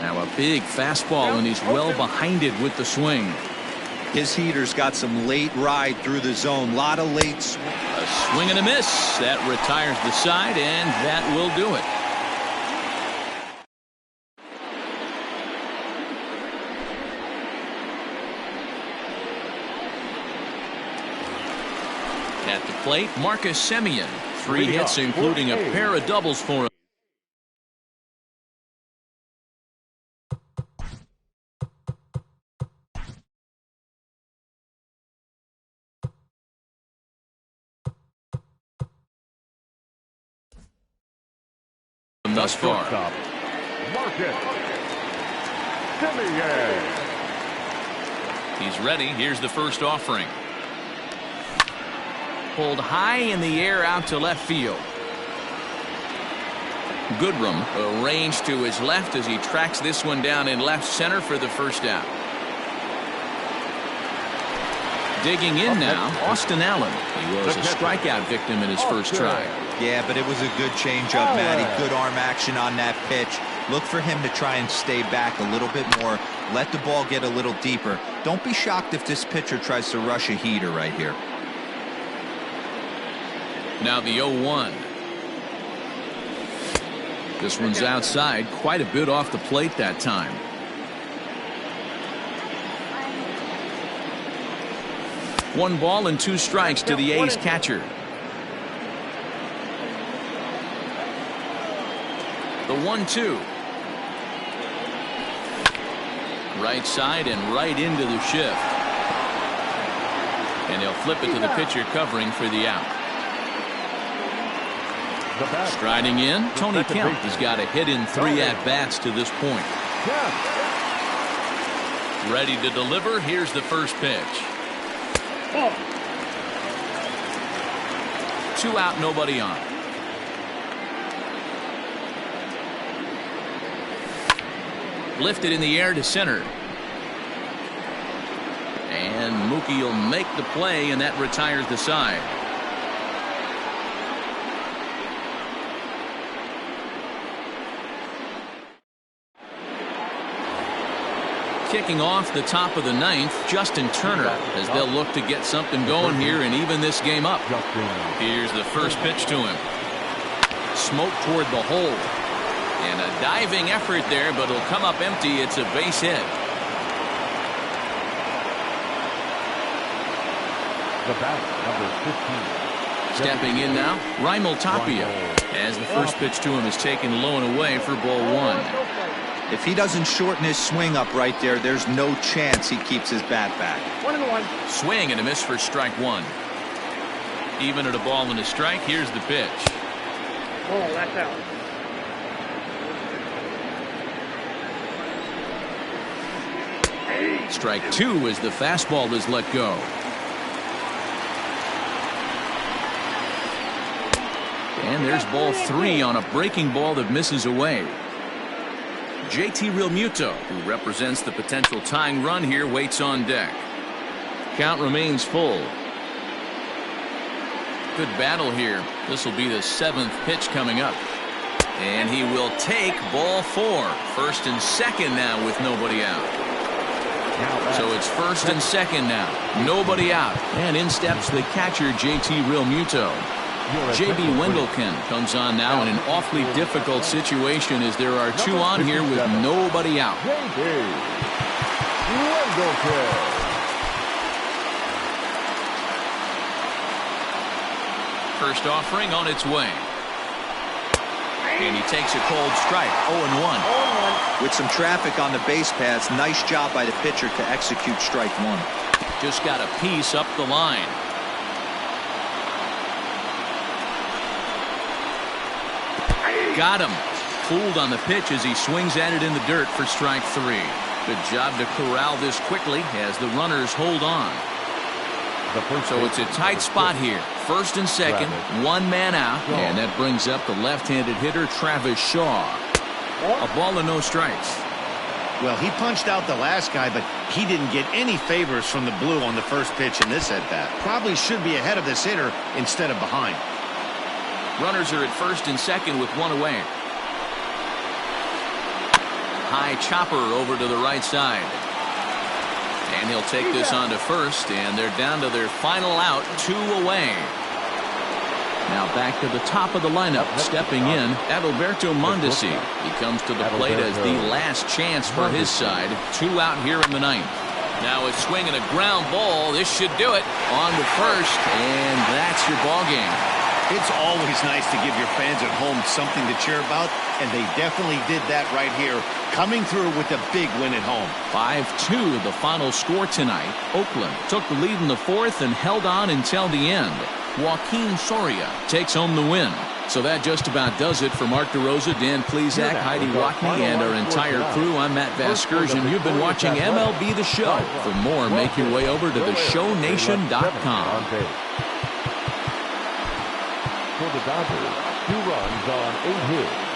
now a big fastball, and he's well behind it with the swing. His heater's got some late ride through the zone. Lot of late swing. A swing and a miss. That retires the side, and that will do it. At the plate, Marcus Semien. 3 hits, including a pair of doubles for him. Thus far. Marcus He's ready. Here's the first offering. Pulled high in the air out to left field. Goodrum arranged to his left as he tracks this one down in left center for the first out. Digging in now, Austin Allen. He was a strikeout victim in his first try. Yeah, but it was a good changeup, Matty. Good arm action on that pitch. Look for him to try and stay back a little bit more. Let the ball get a little deeper. Don't be shocked if this pitcher tries to rush a heater right here. Now the 0-1. This one's outside, quite a bit off the plate that time. One ball and two strikes to the A's catcher. The 1-2. Right side and right into the shift. And he'll flip it to the pitcher covering for the out. Striding in, Tony Kemp has got a hit in 3 at-bats to this point. Ready to deliver. Here's the first pitch. 2 out, nobody on. Lifted in the air to center. And Mookie will make the play, and that retires the side. Kicking off the top of the 9th, Justin Turner, as they'll look to get something going here and even this game up. Here's the first pitch to him. Smoke toward the hole. And a diving effort there, but it'll come up empty. It's a base hit. The batter, number 15. Stepping in now, Raimel Tapia, as the first pitch to him is taken low and away for ball 1. If he doesn't shorten his swing up right there, there's no chance he keeps his bat back. 1-1. Swing and a miss for strike 1. Even at a ball and a strike, here's the pitch. Oh, that's out. Strike 2 as the fastball is let go. And there's ball 3 on a breaking ball that misses away. JT Realmuto, who represents the potential tying run here, waits on deck. Count remains full. Good battle here. This will be the 7th pitch coming up. And he will take ball 4. First and second now with nobody out. So it's first and second now. Nobody out. And in steps the catcher, JT Realmuto. J.B. Wendelken comes on now in an awfully difficult situation as there are 2 on here with nobody out. First offering on its way. And he takes a cold strike. 0-1. With some traffic on the base paths, nice job by the pitcher to execute strike 1. Just got a piece up the line. Got him. Fooled on the pitch as he swings at it in the dirt for strike 3. Good job to corral this quickly as the runners hold on. So it's a tight spot here. First and second, 1 man out, and that brings up the left-handed hitter Travis Shaw. A ball and no strikes. Well, he punched out the last guy, but he didn't get any favors from the blue on the first pitch in this at-bat. Probably should be ahead of this hitter instead of behind. Runners are at first and second with 1 away. High chopper over to the right side. And he'll take this on to first, and they're down to their final out, 2 away. Now back to the top of the lineup, stepping in, Adalberto Mondesi. He comes to the plate as the last chance for his side. 2 out here in the 9th. Now a swing and a ground ball. This should do it. On to first, and that's your ball game. It's always nice to give your fans at home something to cheer about, and they definitely did that right here, coming through with a big win at home. 5-2 the final score tonight. Oakland took the lead in the 4th and held on until the end. Joaquin Soria takes home the win. So that just about does it for Mark DeRosa, Dan Plesac, Heidi Watney, and our entire crew. I'm Matt Vasgersian. You've been watching MLB The Show. For more, make your way over to theshownation.com. For the Dodgers, 2 runs on 8 hits.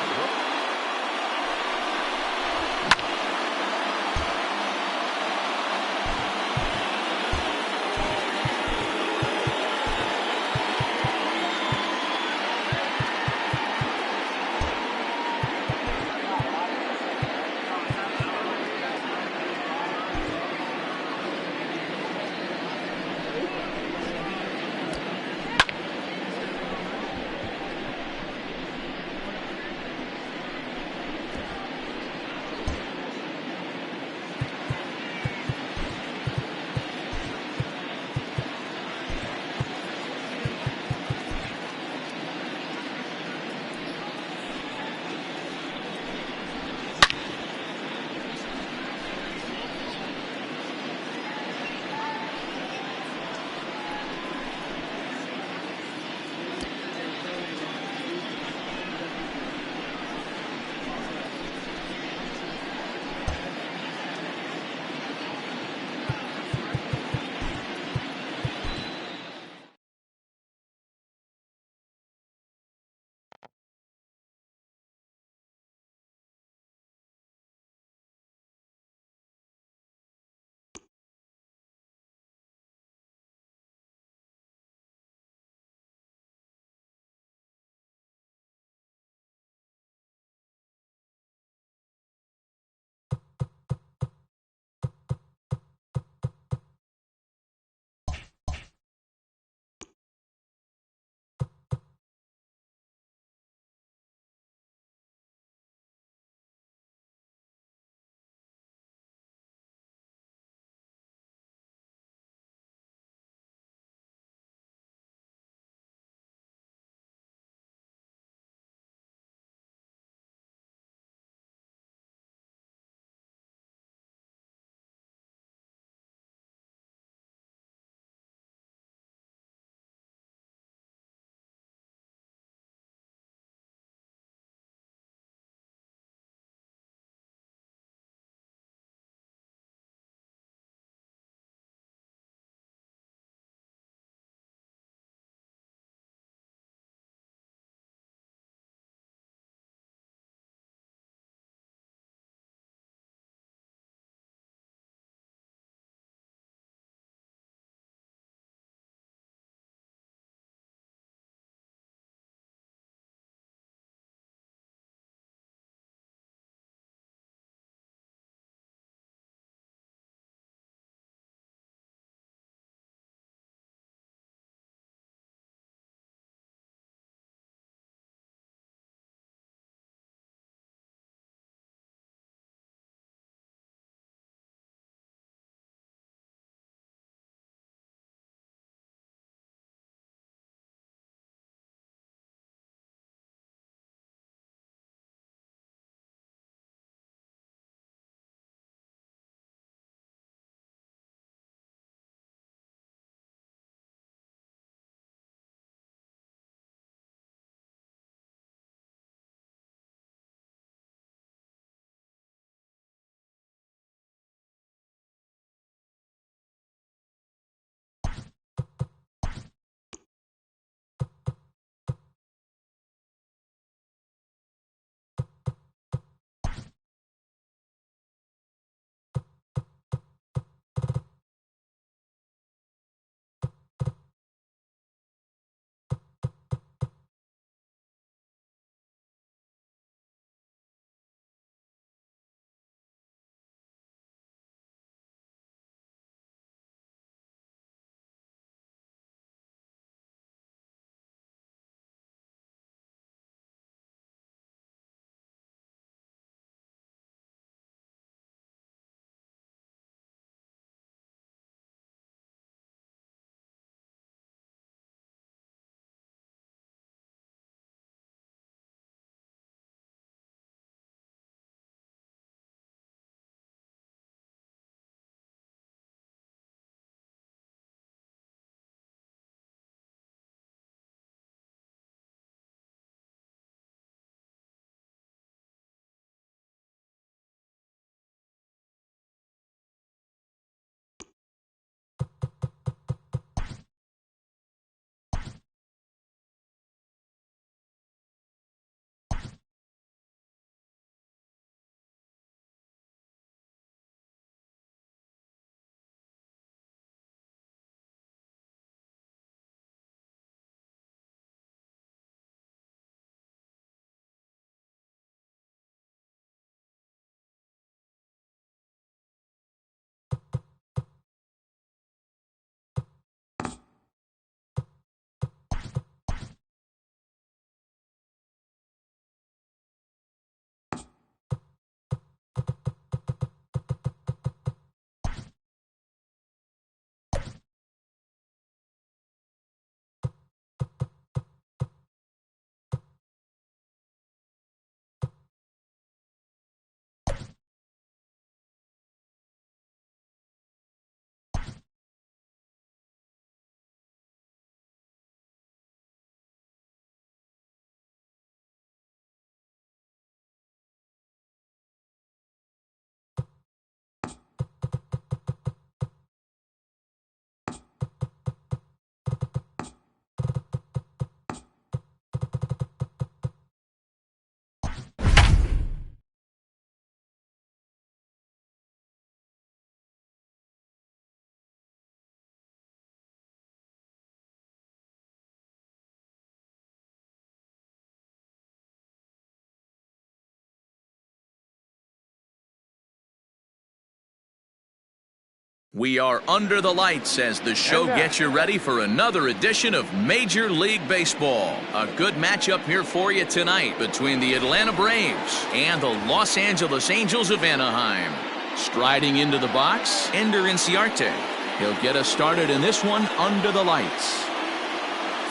We are under the lights as the show gets you ready for another edition of Major League Baseball. A good matchup here for you tonight between the Atlanta Braves and the Los Angeles Angels of Anaheim. Striding into the box, Ender Inciarte. He'll get us started in this one under the lights.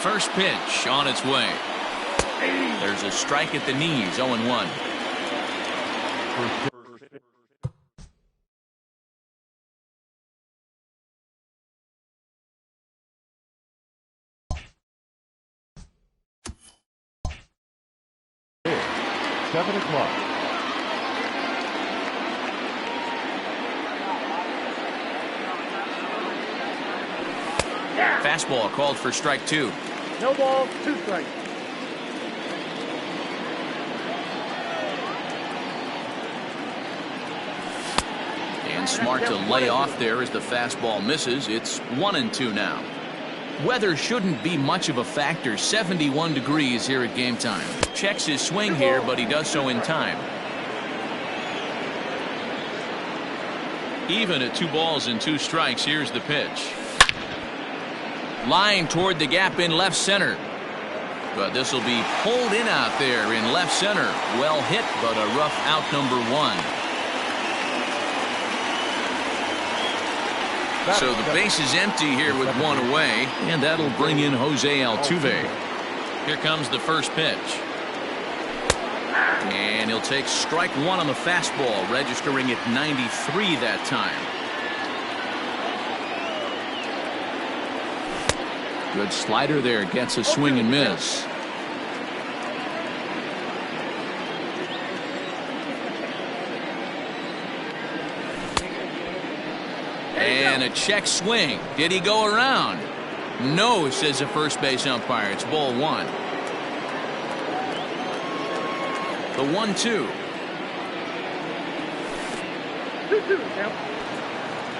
First pitch on its way. There's a strike at the knees, 0-1. It's 7 o'clock. Fastball called for strike 2. No ball, 2 strikes. And smart to lay off there as the fastball misses. It's 1-2 now. Weather shouldn't be much of a factor. 71 degrees here at game time. Checks his swing here, but he does so in time. Even at 2 balls and 2 strikes, here's the pitch. Line toward the gap in left center. But this will be pulled in out there in left center. Well hit, but a rough out, number 1. So the base is empty here with 1 away, and that'll bring in Jose Altuve. Here comes the first pitch. And he'll take strike 1 on the fastball, registering at 93 that time. Good slider there, gets a swing and miss. And a check swing. Did he go around? No, says the first base umpire. It's ball 1. The 1-2. 2-2, count.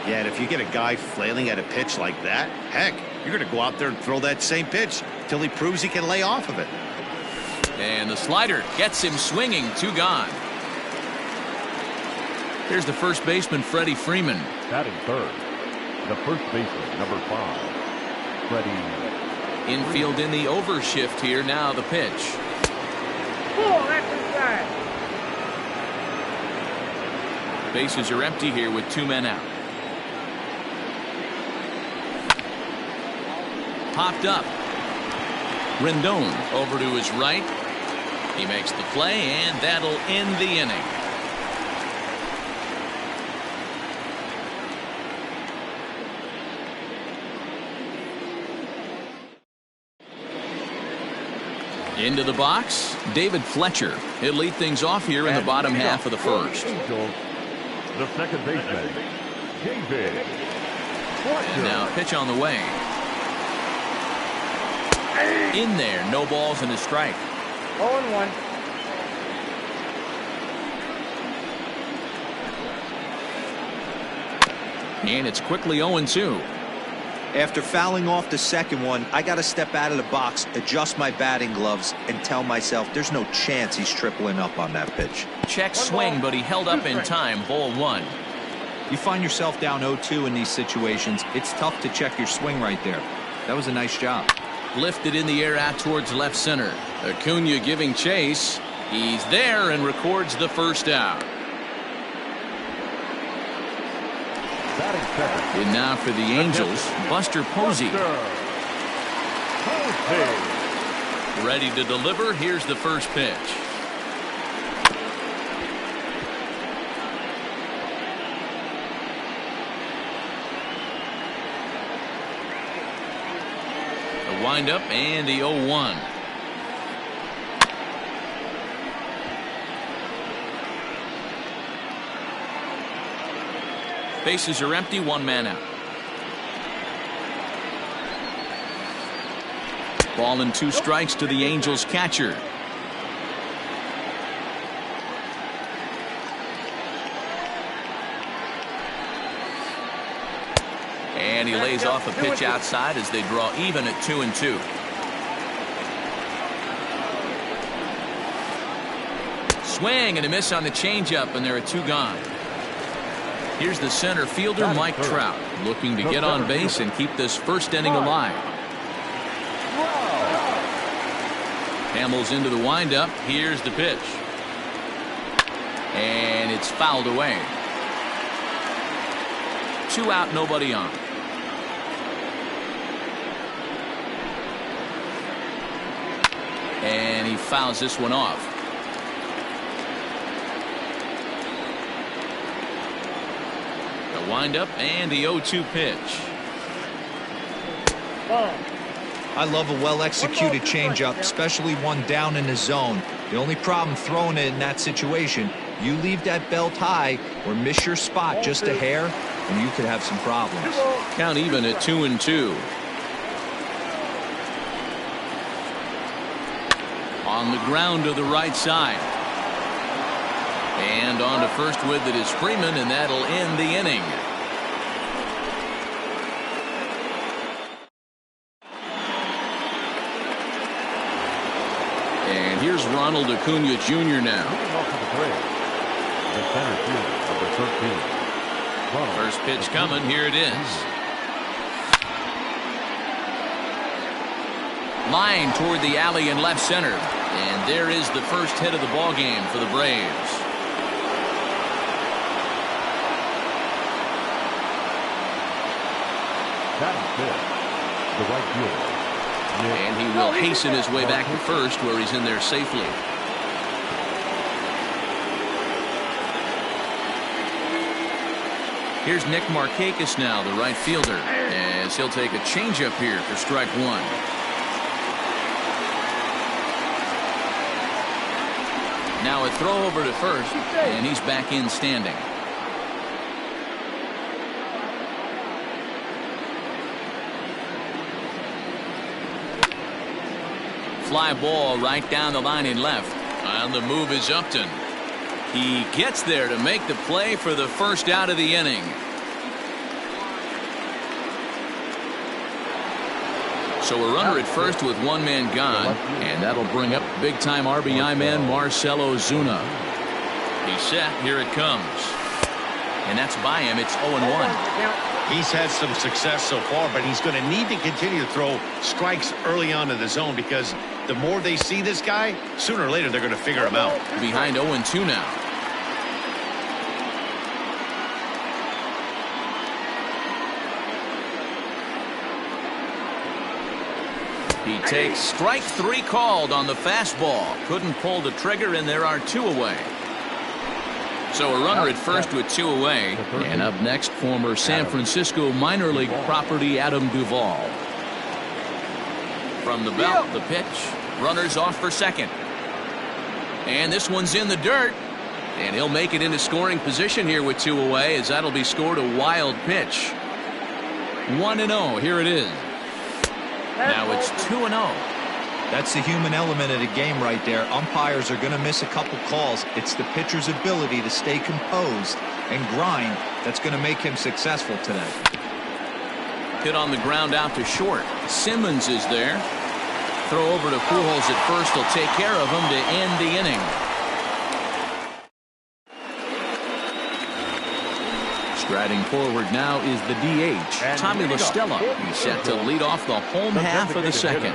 Yeah, and if you get a guy flailing at a pitch like that, heck, you're going to go out there and throw that same pitch till he proves he can lay off of it. And the slider gets him swinging. 2 gone. Here's the first baseman, Freddie Freeman. Batting third, the first baseman, number 5, Freddie. Infield in the overshift here. Now the pitch. Ball, that's inside. Bases are empty here with 2 men out. Popped up. Rendon over to his right. He makes the play, and that'll end the inning. Into the box, David Fletcher. He'll lead things off here in the bottom half of the first. Angels, the second baseman, David Fletcher. And now pitch on the way. In there, no balls and a strike. 0-1. And it's quickly 0-2. After fouling off the second one, I got to step out of the box, adjust my batting gloves, and tell myself there's no chance he's tripling up on that pitch. Check swing, but he held up in time. Ball 1. You find yourself down 0-2 in these situations, it's tough to check your swing right there. That was a nice job. Lifted in the air out towards left center. Acuna giving chase. He's there and records the first out. And now for the Angels, Buster Posey. Ready to deliver. Here's the first pitch. The windup and the 0-1. Bases are empty, 1 man out. Ball and 2 strikes to the Angels catcher. And he lays off a pitch outside as they draw even at 2-2. Swing and a miss on the changeup, and there are 2 gone. Here's the center fielder, Mike Trout, looking to get on base and keep this first inning alive. Hamels into the windup. Here's the pitch. And it's fouled away. 2 out, nobody on. And he fouls this one off. The windup and the 0-2 pitch. I love a well-executed changeup, especially one down in the zone. The only problem throwing it in that situation, you leave that belt high or miss your spot just a hair, and you could have some problems. Count even at 2-2. On the ground to the right side. And on to first with it is Freeman, and that'll end the inning. And here's Ronald Acuna Jr. now. First pitch coming. Here it is. Line toward the alley in left center. And there is the first hit of the ball game for the Braves. The right fielder. And he will hasten his way back to first, where he's in there safely. Here's Nick Markakis now, the right fielder, as he'll take a changeup here for strike one. Now a throw over to first, and he's back in standing. Fly ball right down the line in left. On the move is Upton. He gets there to make the play for the first out of the inning. So a runner at first with one man gone, and that'll bring up big-time RBI man Marcell Ozuna. He's set. Here it comes. And that's by him. It's 0-1. He's had some success so far, but he's going to need to continue to throw strikes early on in the zone, because the more they see this guy, sooner or later they're going to figure him out. Behind 0-2 now. He takes strike three called on the fastball. Couldn't pull the trigger, and there are two away. So a runner at first with two away. And up next, former San Francisco minor league property Adam Duvall. From the belt, the pitch. Runners off for second. And this one's in the dirt. And he'll make it into scoring position here with two away, as that'll be scored a wild pitch. 1-0. Here it is. Now it's 2-0. That's the human element of the game right there. Umpires are going to miss a couple calls. It's the pitcher's ability to stay composed and grind that's going to make him successful today. Hit on the ground out to short. Simmons is there. Throw over to Pujols at first. Will take care of him to end the inning. Striding forward now is the DH, Tommy La Stella. He's set to lead off the home half of the second.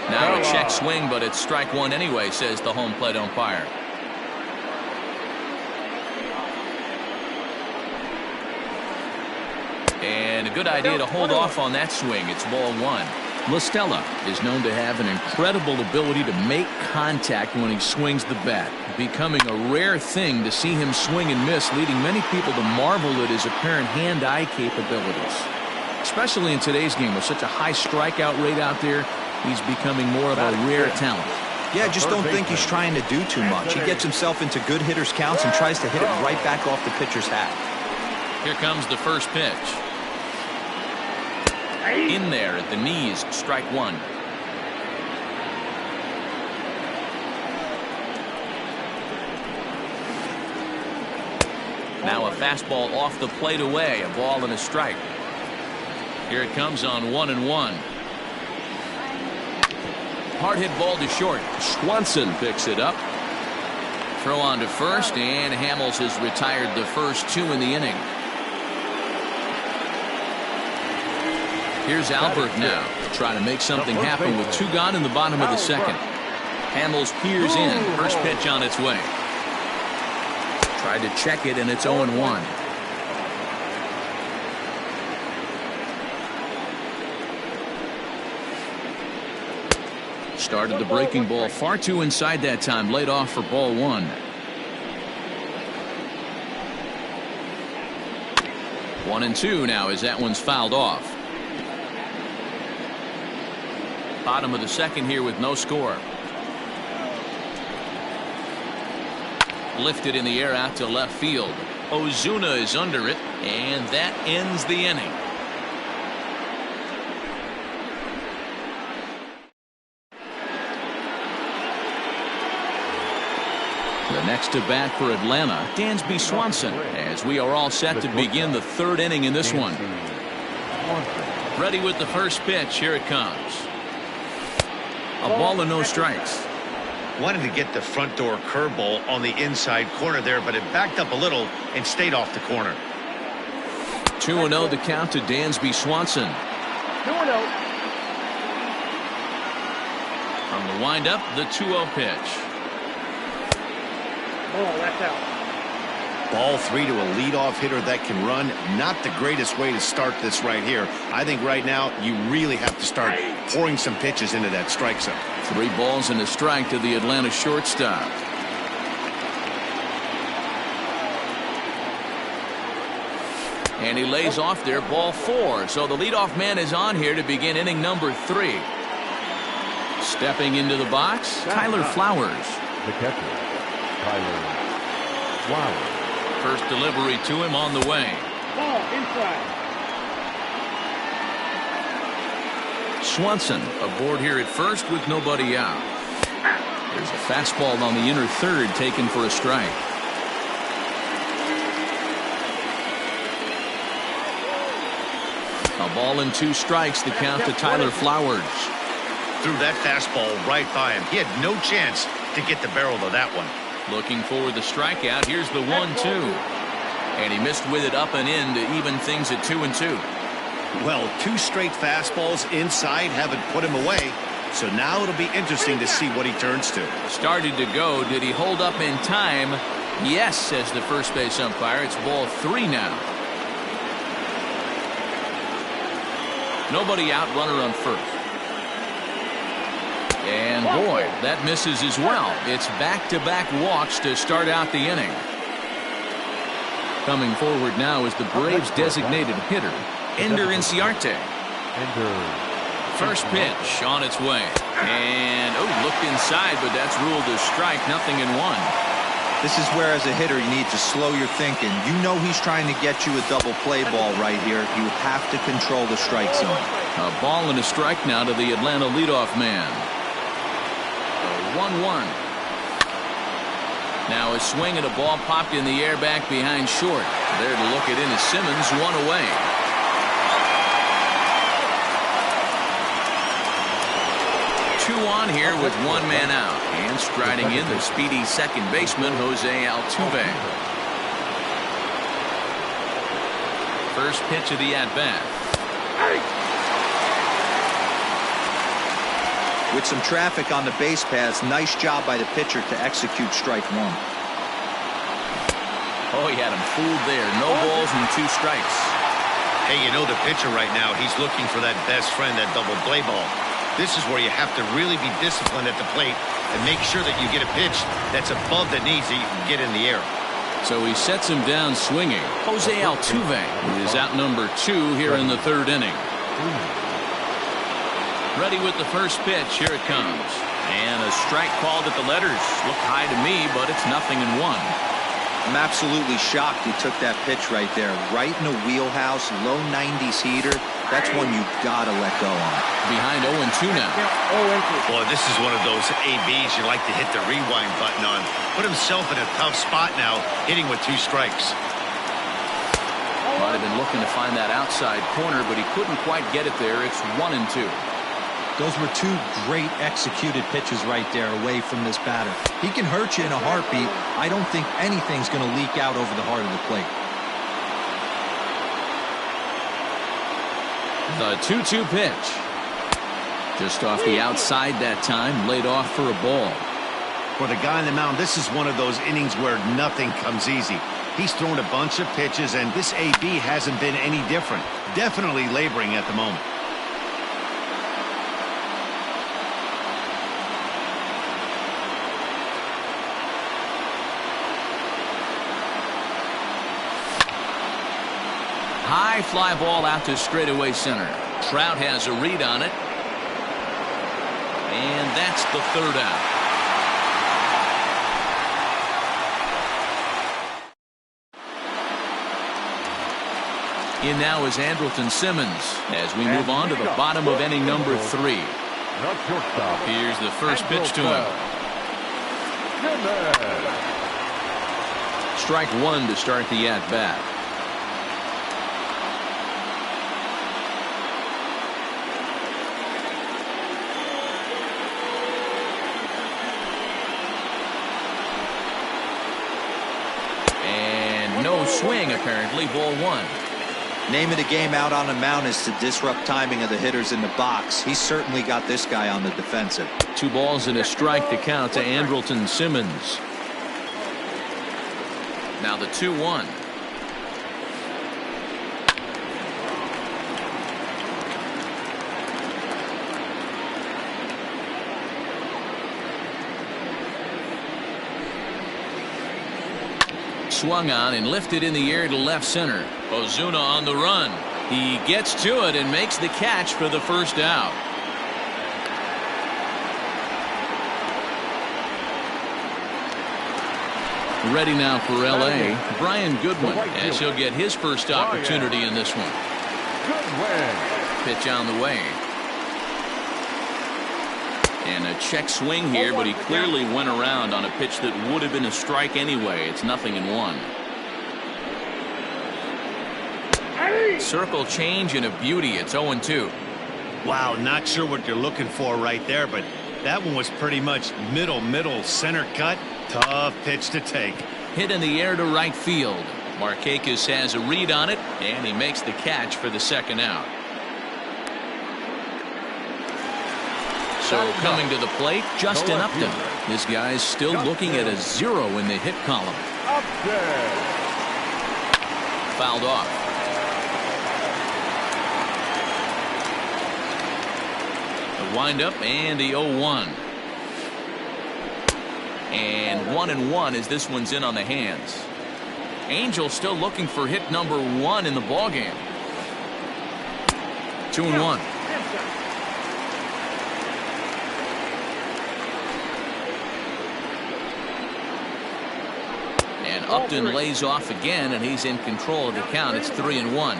Now a check swing, but it's strike one anyway, says the home plate umpire. And a good idea to hold off on that swing. It's ball one. La Stella is known to have an incredible ability to make contact when he swings the bat, becoming a rare thing to see him swing and miss, leading many people to marvel at his apparent hand-eye capabilities. Especially in today's game with such a high strikeout rate out there, he's becoming more of a rare talent. Yeah, I just don't think he's trying to do too much. He gets himself into good hitters' counts and tries to hit it right back off the pitcher's hat. Here comes the first pitch. In there at the knees, strike one. Now a fastball off the plate away, a ball and a strike. Here it comes on 1-1. Hard hit ball to short. Swanson picks it up. Throw on to first, and Hamels has retired the first two in the inning. Here's Albert now, trying to make something happen with two gone in the bottom of the second. Hamels peers in. First pitch on its way. Tried to check it, and it's 0-1. Started the breaking ball far too inside that time. Laid off for ball one. 1-2 now as that one's fouled off. Bottom of the second here with no score. Lifted in the air out to left field. Ozuna is under it, and that ends the inning. The next to bat for Atlanta, Dansby Swanson, as we are all set to begin the third inning in this one. Ready with the first pitch. Here it comes. A ball and no strikes. Wanted to get the front door curveball on the inside corner there, but it backed up a little and stayed off the corner. 2-0 the count to Dansby Swanson. 2-0. From the windup, the 2-0 pitch. Oh, that's out. Ball three to a leadoff hitter that can run. Not the greatest way to start this right here. I think right now you really have to start pouring some pitches into that strike zone. 3 balls and a strike to the Atlanta shortstop. And he lays off there, ball 4. So the leadoff man is on here to begin inning number 3. Stepping into the box, Tyler Flowers. The catcher, Tyler Flowers. First delivery to him on the way. Ball inside. Swanson aboard here at first with nobody out. There's a fastball on the inner third taken for a strike. A ball and 2 strikes, the count to Tyler Flowers. Threw that fastball right by him. He had no chance to get the barrel of that one. Looking for the strikeout. Here's the 1-2. And he missed with it up and in to even things at 2-2. Well, 2 straight fastballs inside haven't put him away. So now it'll be interesting to see what he turns to. Started to go. Did he hold up in time? Yes, says the first base umpire. It's ball 3 now. Nobody out, runner on first. And boy, that misses as well. It's back-to-back walks to start out the inning. Coming forward now is the Braves' designated hitter, Ender Inciarte. First pitch on its way. And, looked inside, but that's ruled a strike, 0-1. This is where, as a hitter, you need to slow your thinking. You know he's trying to get you a double play ball right here. You have to control the strike zone. A ball and a strike now to the Atlanta leadoff man. 1-1. Now a swing and a ball popped in the air back behind short. There to look it in is Simmons, 1 away. Two on here with 1 man out. And striding in the speedy second baseman, Jose Altuve. First pitch of the at-bat. With some traffic on the base paths, nice job by the pitcher to execute strike 1. Oh, he had him fooled there. No balls and 2 strikes. Hey, you know the pitcher right now, he's looking for that best friend, that double play ball. This is where you have to really be disciplined at the plate and make sure that you get a pitch that's above the knees that you can get in the air. So he sets him down swinging. Jose Altuve is out number 2 here in the third inning. Ready with the first pitch. Here it comes. And a strike called at the letters. Looked high to me, but it's 0-1. I'm absolutely shocked he took that pitch right there. Right in the wheelhouse, low 90s heater. That's one you gotta let go on. Behind 0-2 now. Boy, this is one of those ABs you like to hit the rewind button on. Put himself in a tough spot now, hitting with 2 strikes. Might have been looking to find that outside corner, but he couldn't quite get it there. It's 1-2. Those were two great executed pitches right there away from this batter. He can hurt you in a heartbeat. I don't think anything's going to leak out over the heart of the plate. The 2-2 pitch. Just off the outside that time, laid off for a ball. For the guy on the mound, this is one of those innings where nothing comes easy. He's thrown a bunch of pitches, and this AB hasn't been any different. Definitely laboring at the moment. High fly ball out to straightaway center. Trout has a read on it. And that's the third out. In now is Andrelton Simmons as we move on to the bottom of inning number 3. Here's the first pitch to him. Strike one to start the at-bat. And no swing, apparently. Ball one. Name of the game out on the mound is to disrupt timing of the hitters in the box. He's certainly got this guy on the defensive. 2 balls and a strike to count to Andrelton Simmons. Now the 2-1. Swung on and lifted in the air to left center. Ozuna on the run. He gets to it and makes the catch for the first out. Ready now for LA, Brian Goodwin, as he'll get his first opportunity in this one. Pitch on the way. And a check swing here, but he clearly went around on a pitch that would have been a strike anyway. It's 0-1. Circle change and a beauty. It's 0-2. Wow, not sure what you're looking for right there, but that one was pretty much middle, center cut. Tough pitch to take. Hit in the air to right field. Markakis has a read on it, and he makes the catch for the second out. So coming to the plate, Justin Upton. This guy's still looking at a 0 in the hit column. Fouled off. The windup and the 0-1. And 1-1 as this one's in on the hands. Angel still looking for hit number 1 in the ballgame. 2-1. And Upton lays off again, and he's in control of the count. It's 3-1.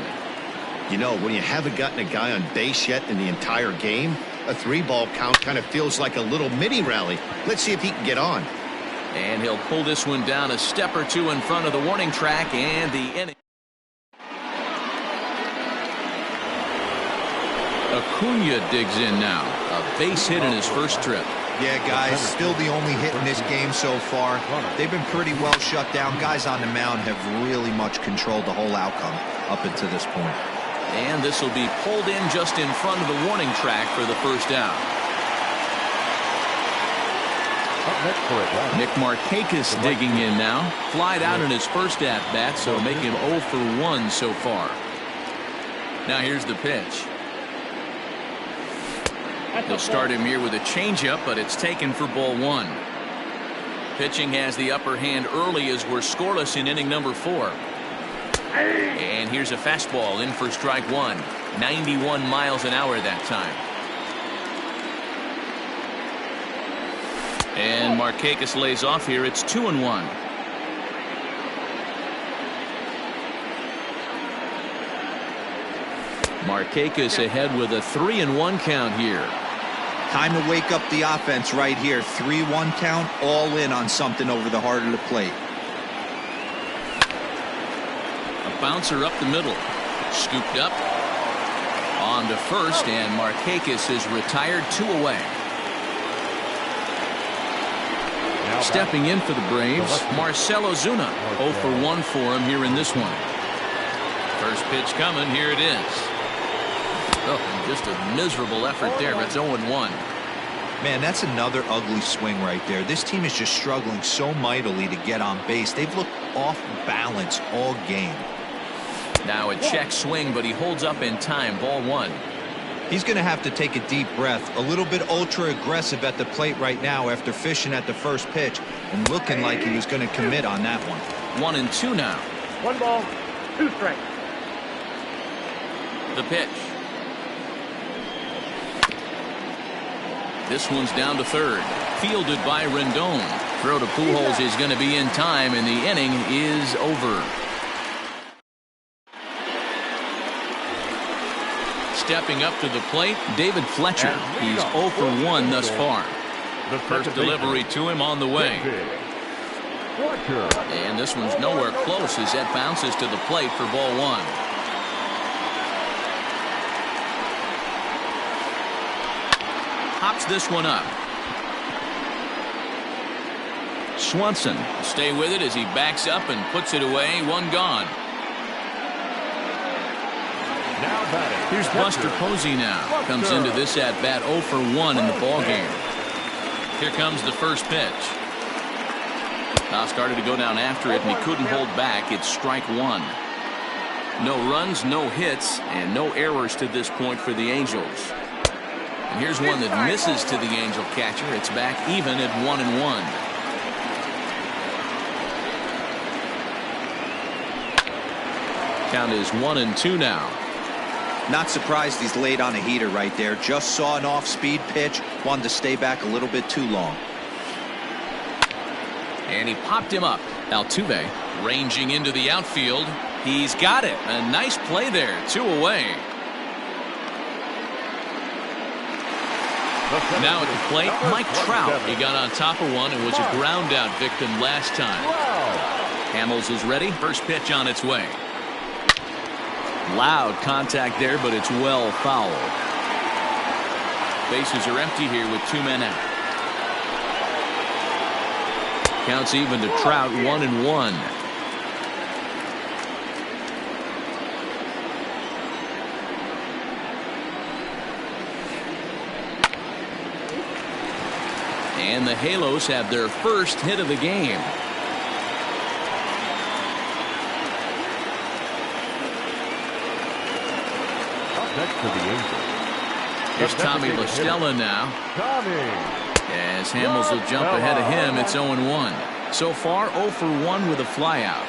You know, when you haven't gotten a guy on base yet in the entire game, a 3-ball count kind of feels like a little mini rally. Let's see if he can get on. And he'll pull this one down a step or two in front of the warning track, and the inning. Acuna digs in now. A base hit in his first trip. Yeah, guys, still the only hit in this game so far. They've been pretty well shut down. Guys on the mound have really much controlled the whole outcome up until this point. And this will be pulled in just in front of the warning track for the first out. Nick Markakis digging in now. Flied out in his first at-bat, so making him 0 for 1 so far. Now here's the pitch. They'll start him here with a changeup, but it's taken for ball 1. Pitching has the upper hand early as we're scoreless in inning number 4. And here's a fastball in for strike 1. 91 miles an hour that time. And Markakis lays off here. It's 2-1. Markakis ahead with a 3-1 count here. Time to wake up the offense right here. 3-1 count, all in on something over the heart of the plate. A bouncer up the middle. Scooped up. On to first, and Markakis is retired 2 away. Stepping in for the Braves, Marcell Ozuna. 0 for 1 for him here in this one. First pitch coming. Here it is. Oh, just a miserable effort there. It's 0-1. Man, that's another ugly swing right there. This team is just struggling so mightily to get on base. They've looked off balance all game. Now a check swing, but he holds up in time. Ball 1. He's going to have to take a deep breath. A little bit ultra aggressive at the plate right now after fishing at the first pitch and looking like he was going to commit on that one. 1-2 now. 1 ball, 2 strikes. The pitch. This one's down to third. Fielded by Rendon. Throw to Pujols is going to be in time, and the inning is over. Stepping up to the plate, David Fletcher. He's 0 for 1 thus far. The First delivery to him on the way. And this one's nowhere close as that bounces to the plate for ball 1. Hops this one up. Swanson will stay with it as he backs up and puts it away. 1 gone. Here's Buster Posey now. Comes into this at bat 0 for 1 in the ball game. Here comes the first pitch. Now started to go down after it, and he couldn't hold back. It's strike 1. No runs, no hits, and no errors to this point for the Angels. And here's one that misses to the Angel catcher. It's back even at 1-1. Count is 1-2 now. Not surprised he's laid on a heater right there. Just saw an off-speed pitch. Wanted to stay back a little bit too long. And he popped him up. Altuve ranging into the outfield. He's got it. A nice play there. 2 away. Now at the plate, Mike Trout. He got on top of one and was a ground out victim last time. Hamels is ready. First pitch on its way. Loud contact there, but it's well fouled. Bases are empty here with 2 men out. Counts even to Trout. 1-1. And the Halos have their first hit of the game. Next to the Angels. Here's Tommy La Stella now. As Hamels will jump ahead of him, it's 0-1. So far, 0 for 1 with a flyout.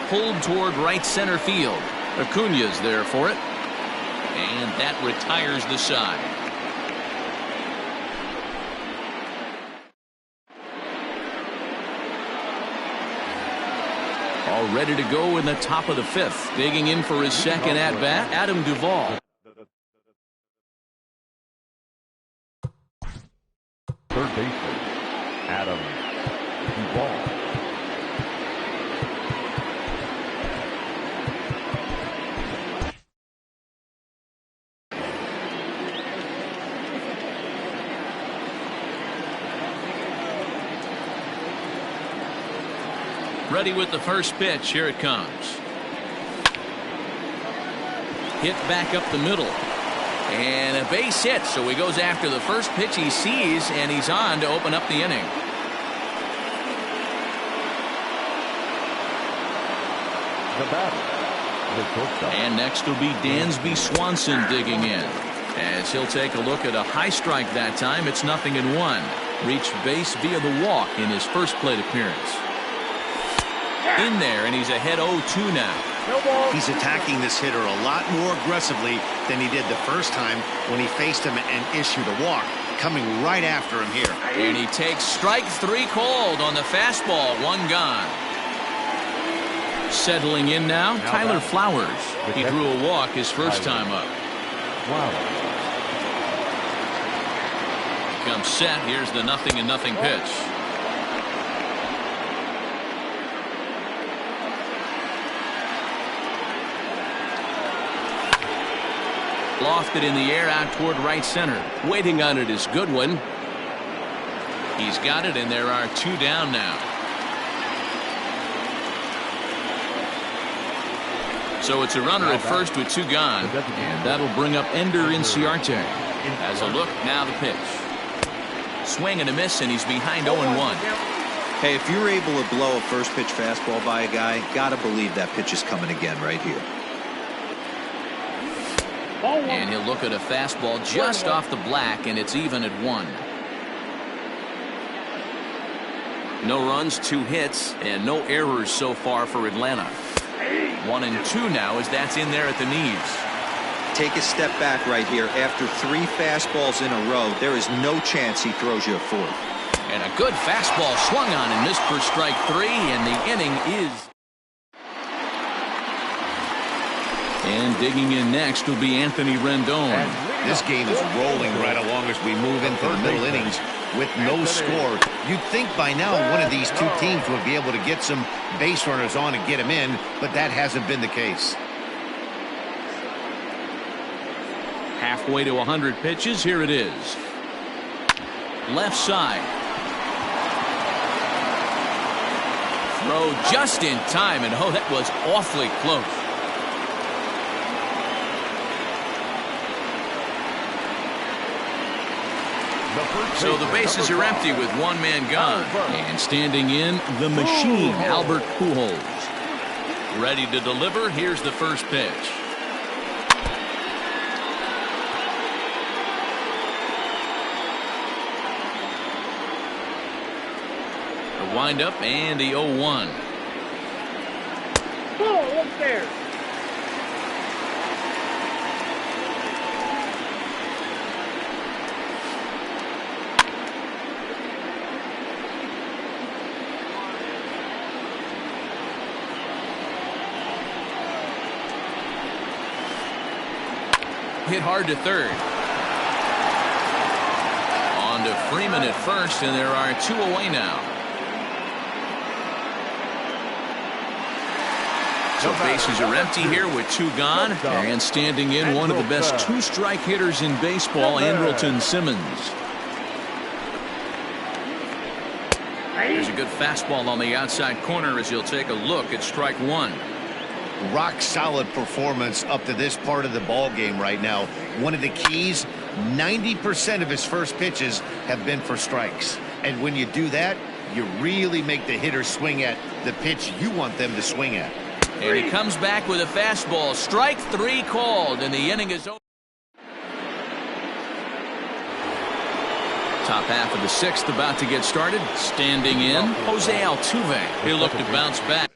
Pulled toward right center field. Acuña's there for it. And that retires the side. All ready to go in the top of the 5th. Digging in for his second at-bat, Adam Duvall. Third baseman, Adam Duvall. Ready with the first pitch. Here it comes. Hit back up the middle. And a base hit. So he goes after the first pitch he sees, and he's on to open up the inning. The batter, the shortstop. And next will be Dansby Swanson digging in. As he'll take a look at a high strike that time. It's 0-1. Reached base via the walk in his first plate appearance. In there, and he's ahead 0-2 now. He's attacking this hitter a lot more aggressively than he did the first time when he faced him and issued a walk. Coming right after him here. And he takes strike 3 called on the fastball. 1 gone. Settling in now, Tyler Flowers. He drew a walk his first time up. Comes set. Here's the 0-0 pitch. lofted in the air out toward right center. Waiting on it is Goodwin. He's got it, and there are 2 down now. So it's a runner at first with 2 gone, and that'll bring up Ender Inciarte. As a look, now the pitch. Swing and a miss, and he's behind 0-1. Hey, if you're able to blow a first pitch fastball by a guy, gotta believe that pitch is coming again right here. And he'll look at a fastball just off the black, and it's even at 1. No runs, 2 hits, and no errors so far for Atlanta. 1-2 now as that's in there at the knees. Take a step back right here. After 3 fastballs in a row, there is no chance he throws you a 4th. And a good fastball swung on and missed for strike 3, and the inning is. And digging in next will be Anthony Rendon. This game is rolling right along as we move into the middle innings with no score. You'd think by now one of these 2 teams would be able to get some base runners on and get them in, but that hasn't been the case. Halfway to 100 pitches, here it is. Left side. Throw just in time, and oh, that was awfully close. So the bases are empty with 1 man gone. And standing in, the machine, Albert Pujols. Ready to deliver, here's the first pitch. The windup and the 0-1. Ball upstairs. Hit hard to third. On to Freeman at first, and there are 2 away now. So bases are empty here with 2 gone. And standing in, one of the best 2-strike hitters in baseball, Andrelton Simmons. There's a good fastball on the outside corner as you'll take a look at strike 1. Rock solid performance up to this part of the ball game right now. One of the keys, 90% of his first pitches have been for strikes. And when you do that, you really make the hitter swing at the pitch you want them to swing at. And he comes back with a fastball. Strike 3 called, and the inning is over. Top half of the 6th about to get started. Standing in, Jose Altuve. He'll look to bounce back.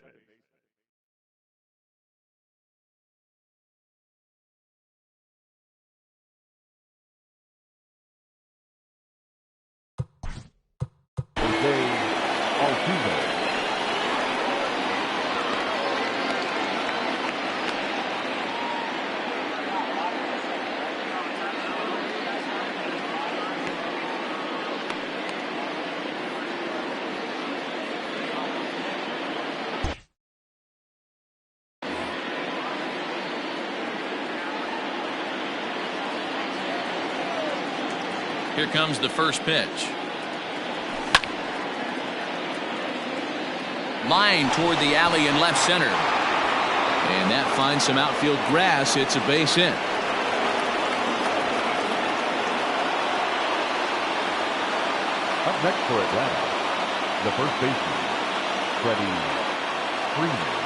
Here comes the first pitch. Line toward the alley in left center. And that finds some outfield grass. It's a base hit. Up next for Atlanta, the first baseman, Freddie Freeman.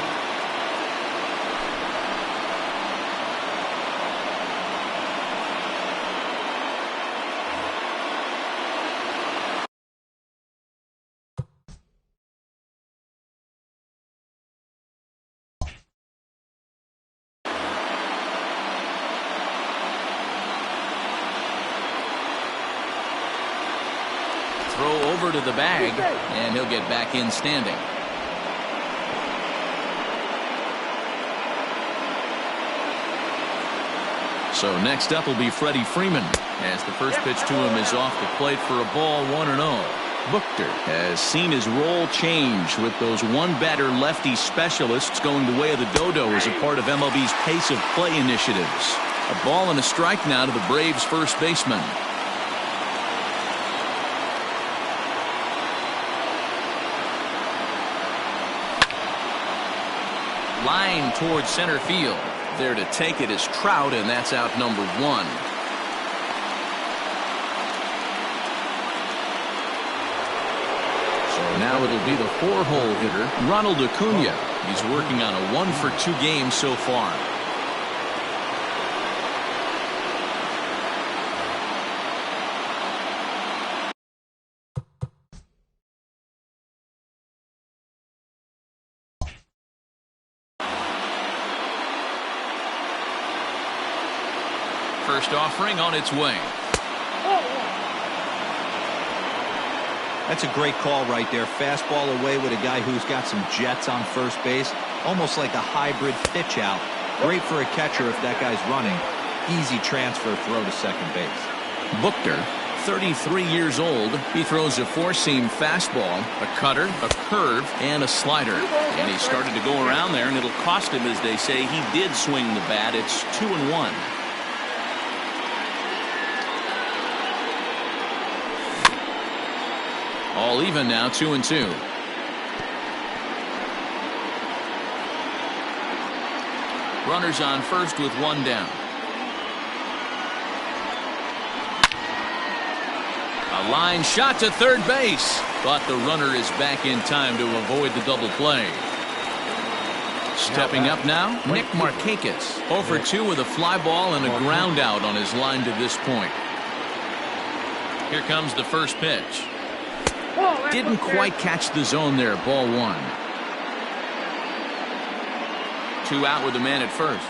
Throw over to the bag, and he'll get back in standing. So next up will be Freddie Freeman, as the first pitch to him is off the plate for a ball, 1-0. Buchter has seen his role change with those one-batter lefty specialists going the way of the dodo as a part of MLB's pace of play initiatives. A ball and a strike now to the Braves' first baseman. Line towards center field. There to take it is Trout, and that's out number 1. So now it'll be the 4-hole hitter, Ronald Acuna. He's working on a 1-for-2 game so far. First offering on its way. That's a great call right there. Fastball away with a guy who's got some jets on first base. Almost like a hybrid pitch out. Great for a catcher if that guy's running. Easy transfer throw to second base. Buchter, 33 years old. He throws a 4-seam fastball, a cutter, a curve, and a slider. And he started to go around there, and it'll cost him, as they say. He did swing the bat. It's 2-1. All even now, 2-2. Runners on first with 1 down. A line shot to third base, but the runner is back in time to avoid the double play. Stepping up now, Nick Markakis, 0-for-2 with a fly ball and a ground out on his line to this point. Here comes the first pitch. Didn't quite catch the zone there. Ball 1. 2 out with the man at first.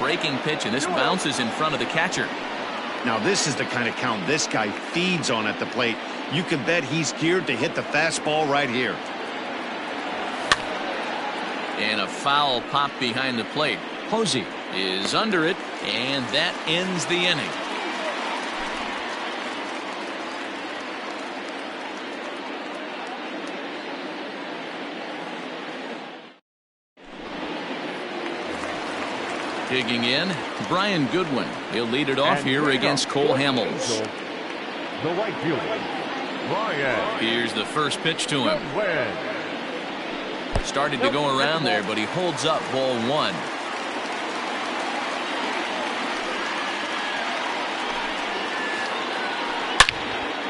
Breaking pitch, and this bounces in front of the catcher. Now this is the kind of count this guy feeds on at the plate. You can bet he's geared to hit the fastball right here. And a foul pop behind the plate. Posey is under it, and that ends the inning. Digging in, Brian Goodwin. He'll lead it off here against Cole Hamels. The right fielder, Brian. Here's the first pitch to him. Started to go around there, but he holds up. Ball 1.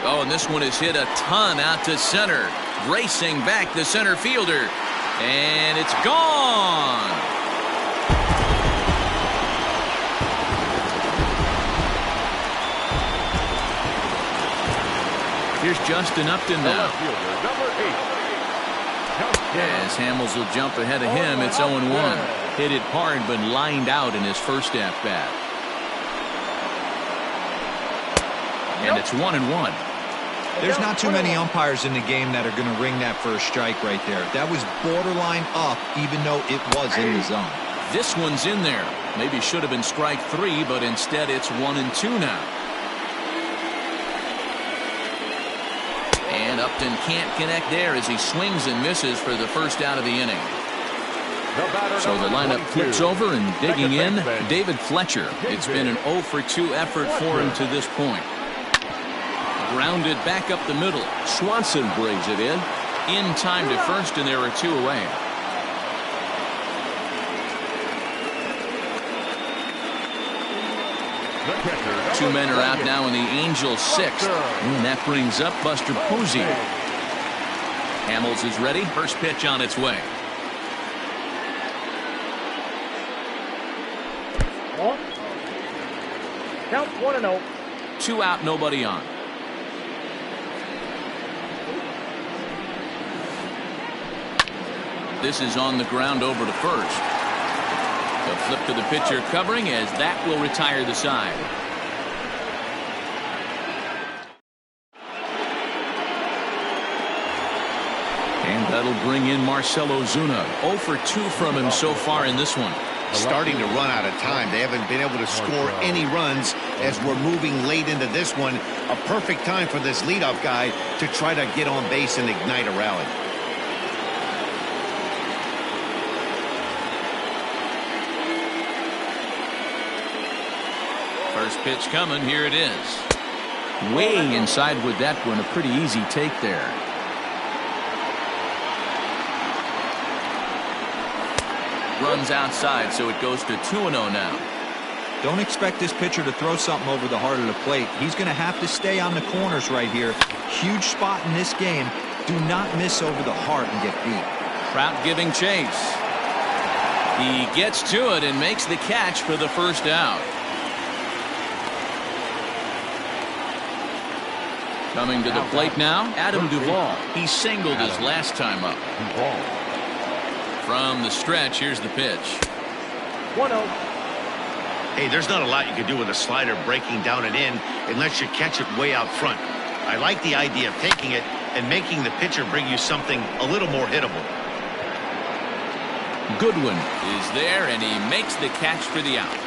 Oh, and this one is hit a ton out to center. Racing back the center fielder. And it's gone. Here's Justin Upton now. As Hamels will jump ahead of him, it's 0-1. Hit it hard, but lined out in his first at-bat. And it's 1-1. There's not too many umpires in the game that are going to ring that first strike right there. That was borderline up, even though it was in the zone. This one's in there. Maybe should have been strike 3, but instead it's 1-2 now. And Upton can't connect there as he swings and misses for the first out of the inning. So the lineup flips over, and digging in, David Fletcher. It's been an 0-for-2 effort for him to this point. Grounded back up the middle. Swanson brings it in time to first, and there are 2 away. Two men are out now in the Angels' 6th. And that brings up Buster Posey. Hamels is ready. First pitch on its way. Count 1-0. 2 out, nobody on. This is on the ground over to first. A flip to the pitcher covering, as that will retire the side. And that'll bring in Marcell Ozuna. 0-for-2 from him so far in this one. Starting to run out of time. They haven't been able to score any runs as we're moving late into this one. A perfect time for this leadoff guy to try to get on base and ignite a rally. First pitch coming. Here it is. Way inside with that one. A pretty easy take there. Runs outside, so it goes to 2-0 now. Don't expect this pitcher to throw something over the heart of the plate. He's going to have to stay on the corners right here. Huge spot in this game. Do not miss over the heart and get beat. Trout giving chase. He gets to it and makes the catch for the first out. Coming to the plate now, Adam Duvall. He singled his last time up. From the stretch, here's the pitch. 1-0. Hey, there's not a lot you can do with a slider breaking down and in unless you catch it way out front. I like the idea of taking it and making the pitcher bring you something a little more hittable. Goodwin is there, and he makes the catch for the out.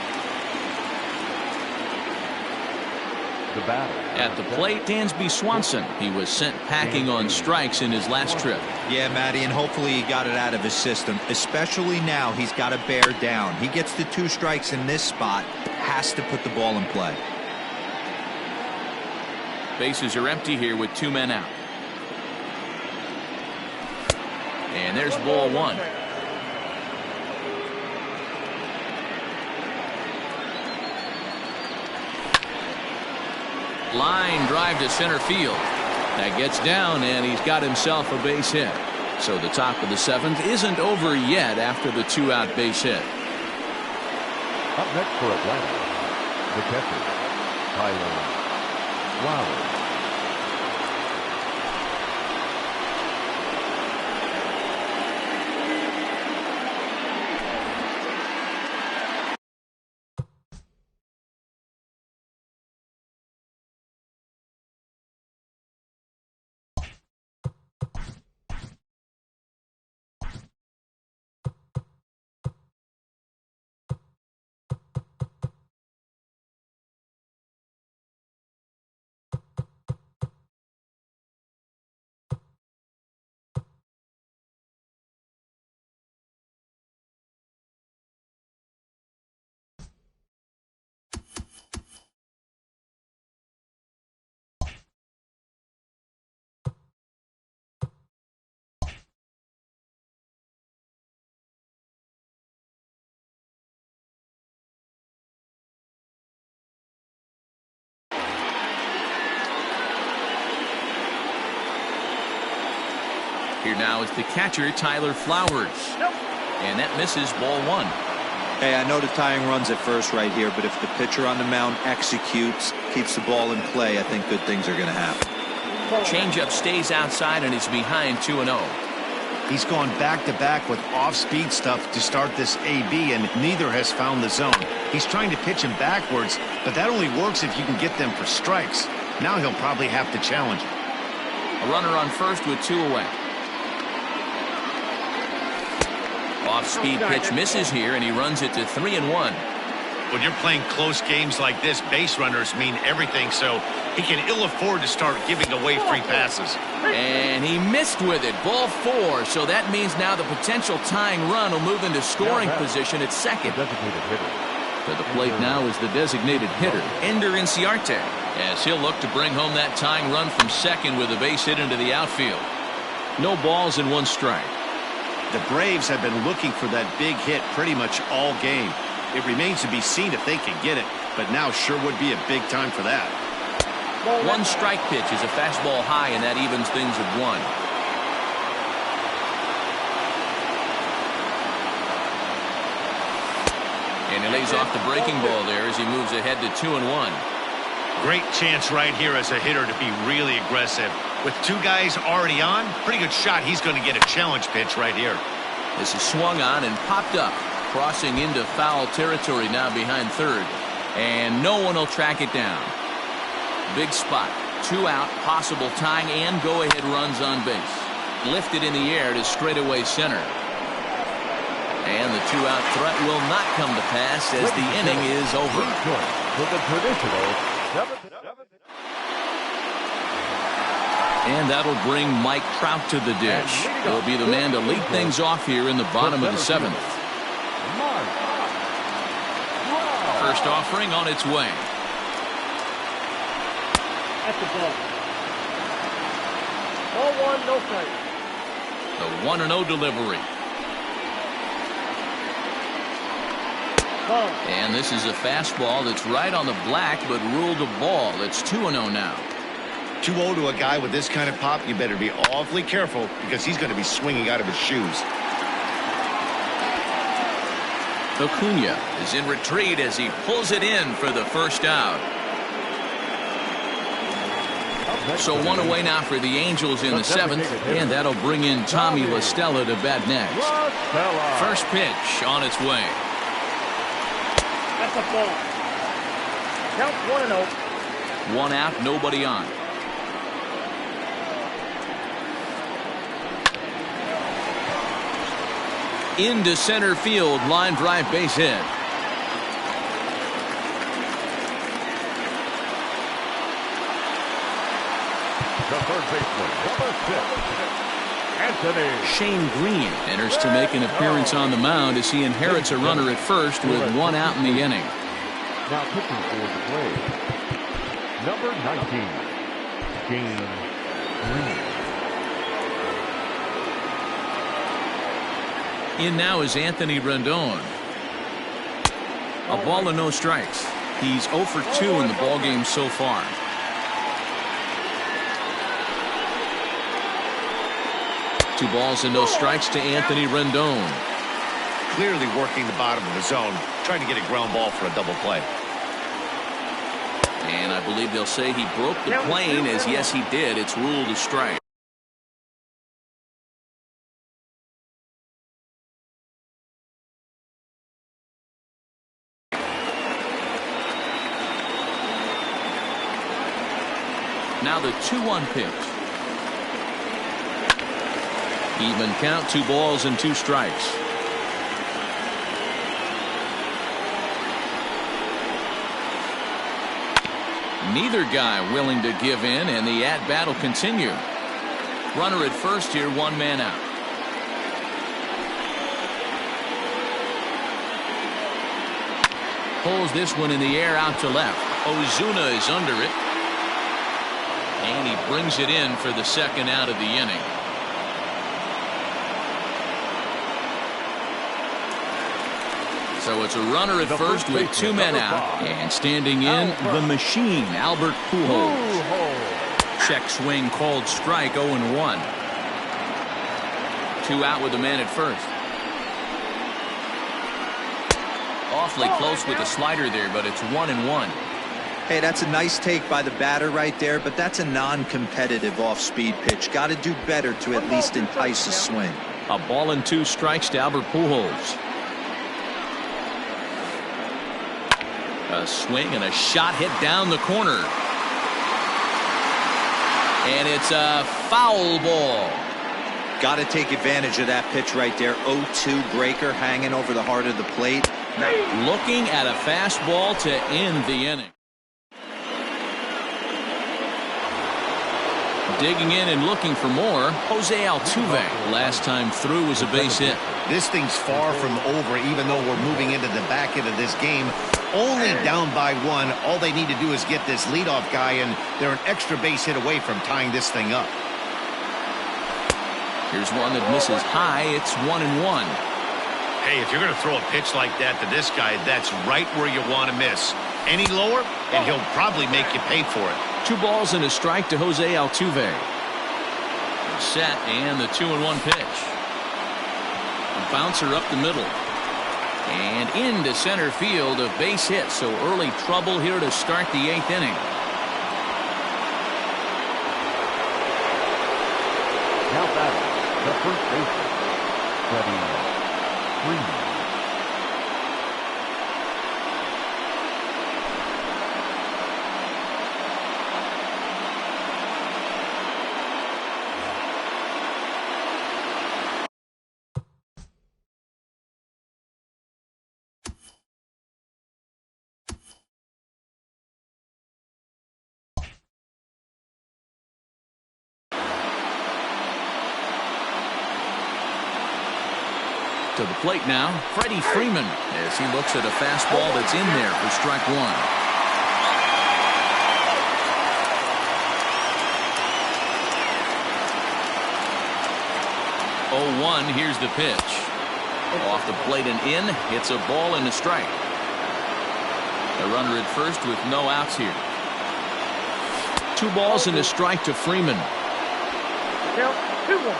The batter. At the plate, Dansby Swanson. He was sent packing on strikes in his last trip. Yeah, Matty, and hopefully he got it out of his system. Especially now, he's got to bear down. He gets the 2 strikes in this spot, has to put the ball in play. Bases are empty here with 2 men out. And there's ball 1. Line drive to center field. That gets down, and he's got himself a base hit. So the top of the 7th isn't over yet after the 2-out base hit. Up next for Atlanta, the catcher, Tyler Flowers. Here now is the catcher, Tyler Flowers. And that misses ball 1. Hey, I know the tying run's at first right here, but if the pitcher on the mound executes, keeps the ball in play, I think good things are going to happen. Changeup stays outside and is behind 2-0. He's gone back-to-back with off-speed stuff to start this AB, and neither has found the zone. He's trying to pitch him backwards, but that only works if you can get them for strikes. Now he'll probably have to challenge it. A runner on first with 2 away. Off-speed pitch misses here, and he runs it to 3-1. When you're playing close games like this, base runners mean everything, so he can ill afford to start giving away free passes. And he missed with it. Ball 4, so that means now the potential tying run will move into scoring position at second. Designated hitter. To the plate now is the designated hitter, Ender Inciarte, as he'll look to bring home that tying run from second with a base hit into the outfield. No balls and 1 strike. The Braves have been looking for that big hit pretty much all game. It remains to be seen if they can get it, but now sure would be a big time for that. 1 strike pitch is a fastball high, and that evens things at 1. And he lays off the breaking ball there as he moves ahead to 2-1. Great chance right here as a hitter to be really aggressive. With 2 guys already on, pretty good shot he's going to get a challenge pitch right here. This is swung on and popped up, crossing into foul territory now behind third. And no one will track it down. Big spot. 2 out, possible tying and go-ahead runs on base. Lifted in the air to straightaway center. And the 2-out threat will not come to pass as the inning is over. To the traditional 7th. And that'll bring Mike Trout to the dish. He'll be the man to lead things off here in the bottom of the 7th. First offering on its way. That's the ball. Ball one, no strike. The 1-0 delivery. Ball. And this is a fastball that's right on the black, but ruled a ball. It's 2-0 now. 2-0 to a guy with this kind of pop, you better be awfully careful because he's going to be swinging out of his shoes. Acuna is in retreat as he pulls it in for the first out. So one away now for the Angels in the 7th, and that'll bring in Tommy La Stella to bat next. First pitch on its way. That's a ball. Count 1-0. 1 out, nobody on. Into center field, line drive, base hit. The third baseman, number 6, Anthony. Shane Green enters to make an appearance on the mound as he inherits a runner at first with 1 out in the inning. Now pitching for the Braves, number 19, Shane Green. In now is Anthony Rendon. A ball and no strikes. He's 0 for 2 in the ballgame so far. Two balls and no strikes to Anthony Rendon. Clearly working the bottom of the zone, trying to get a ground ball for a double play. And I believe they'll say he broke the plane, as yes he did. It's ruled a strike. Now the 2-1 pitch. Even count, 2 balls and 2 strikes. Neither guy willing to give in, and the at-bat will continue. Runner at first here, 1 man out. Pulls this one in the air out to left. Ozuna is under it. And he brings it in for the second out of the inning. So it's a runner at first with 2 men out. And standing in, the machine, Albert Pujols. Check swing called strike, 0-1. 2 out with the man at first. Awfully close with the slider there, but it's 1-1. Hey, that's a nice take by the batter right there, but that's a non-competitive off-speed pitch. Got to do better to at least entice a swing. A ball and 2 strikes to Albert Pujols. A swing and a shot hit down the corner. And it's a foul ball. Got to take advantage of that pitch right there. 0-2 breaker hanging over the heart of the plate. Looking at a fastball to end the inning. Digging in and looking for more, Jose Altuve. Last time through was a base hit. This thing's far from over, even though we're moving into the back end of this game. Only down by 1. All they need to do is get this leadoff guy, and they're an extra base hit away from tying this thing up. Here's one that misses high. It's 1-1. Hey, if you're going to throw a pitch like that to this guy, that's right where you want to miss. Any lower, and he'll probably make you pay for it. 2 balls and a strike to Jose Altuve. Set, and the 2-1 pitch. A bouncer up the middle. And into center field, a base hit. So early trouble here to start the 8th inning. Now batting, the first baseman, Freddie Freeman. To the plate now, Freddie Freeman, as he looks at a fastball that's in there for strike 1. 0-1. Here's the pitch. Off the plate and in. It's a ball and a strike. A runner at first with no outs here. 2 balls and a strike to Freeman. Count 2-1.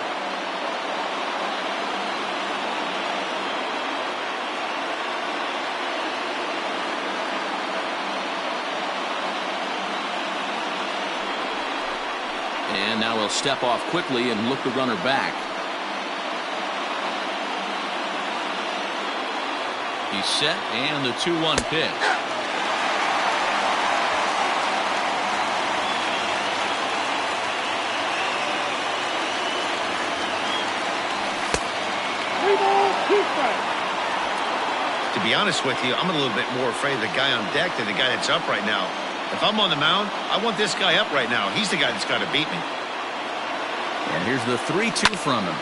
And now he'll step off quickly and look the runner back. He's set, and the 2-1 pitch. To be honest with you, I'm a little bit more afraid of the guy on deck than the guy that's up right now. If I'm on the mound, I want this guy up right now. He's the guy that's got to beat me. And here's the 3-2 from him.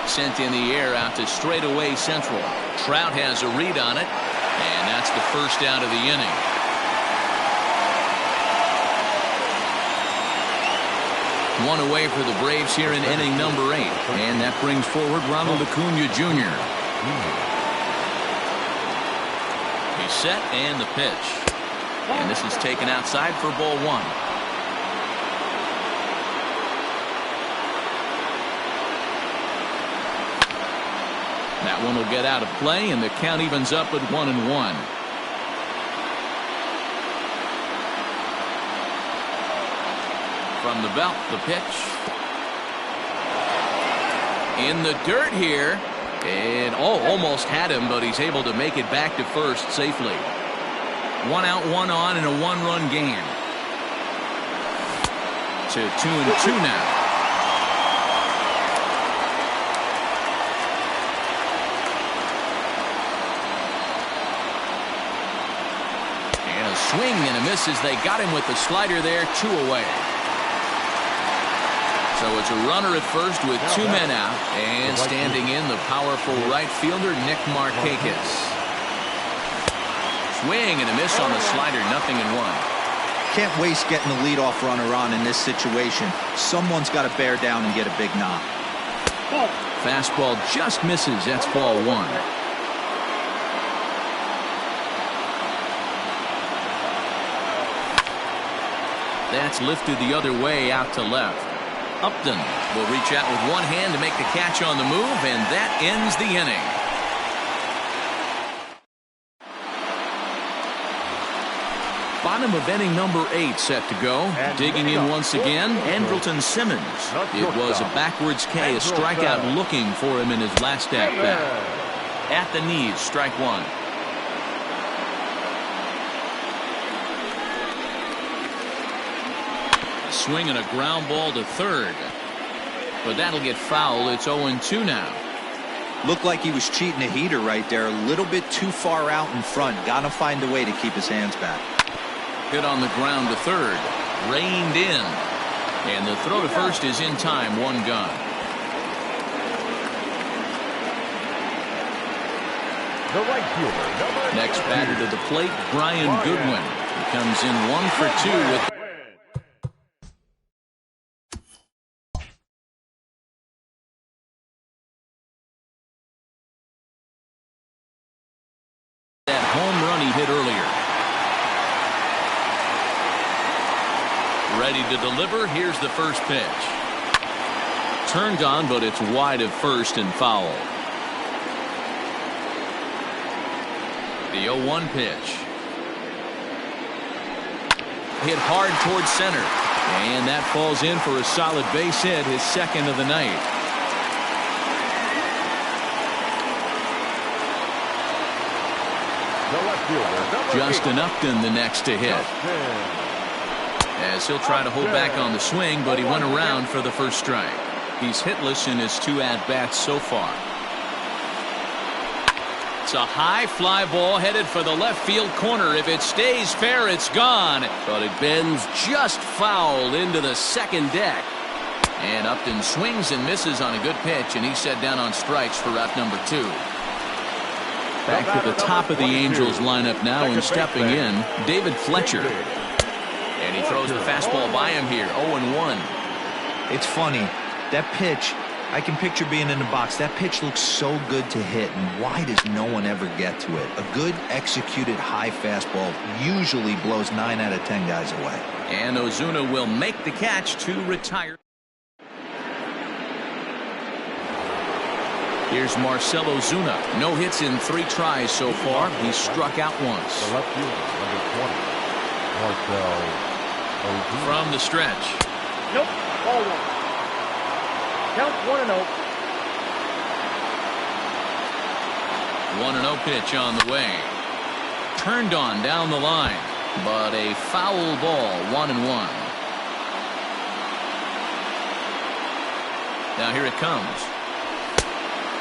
Sent in the air out to straightaway central. Trout has a read on it, and that's the first out of the inning. One away for the Braves here in inning number 8, and that brings forward Ronald Acuna Jr. He's set, and the pitch. And this is taken outside for ball 1. That one will get out of play, and the count evens up at 1-1. From the belt, the pitch. In the dirt here. And almost had him, but he's able to make it back to first safely. 1 out, 1 on, and a 1-run game. To 2-2 now. And a swing and a miss as they got him with the slider there. 2 away. So it's a runner at first with 2 men out, and standing in the powerful right fielder Nick Markakis. Swing and a miss on the slider, 0-1. Can't waste getting the leadoff runner on in this situation. Someone's got to bear down and get a big knock. Fastball just misses. That's ball 1. That's lifted the other way out to left. Upton will reach out with one hand to make the catch on the move, and that ends the inning. Bottom of inning number 8 set to go. Digging in once again, Andrelton Simmons. It was a backwards K, a strikeout looking for him in his last at-bat. At the knees, strike 1. Swing and a ground ball to third. But that'll get fouled. It's 0-2 now. Looked like he was cheating a heater right there. A little bit too far out in front. Got to find a way to keep his hands back. Hit on the ground to third. Reined in. And the throw to first is in time. 1 gone. The right fielder, Next batter to the plate, Brian Goodwin. He comes in 1 for 2 with that home run he hit earlier. Ready to deliver. Here's the first pitch. Turned on, but it's wide of first and foul. The 0-1 pitch. Hit hard towards center. And that falls in for a solid base hit, his second of the night. Justin Upton the next to hit. As he'll try to hold back on the swing, but he went around for the first strike. He's hitless in his 2 at-bats so far. It's a high fly ball headed for the left field corner. If it stays fair, it's gone. But it bends just foul into the second deck. And Upton swings and misses on a good pitch, and he's set down on strikes for out number 2. Back to the top of the Angels lineup now, and stepping in, David Fletcher. And he throws the fastball by him here, 0-1. It's funny. That pitch, I can picture being in the box. That pitch looks so good to hit, and why does no one ever get to it? A good executed high fastball usually blows 9 out of 10 guys away. And Ozuna will make the catch to retire. Here's Marcell Ozuna. No hits in 3 tries so far. He's struck out once. The left fielder, number 20, Marcell Ozuna. From the stretch. Nope. Ball 1. Count 1-0. 1-0 pitch on the way. Turned on down the line, but a foul ball. 1-1. Now here it comes.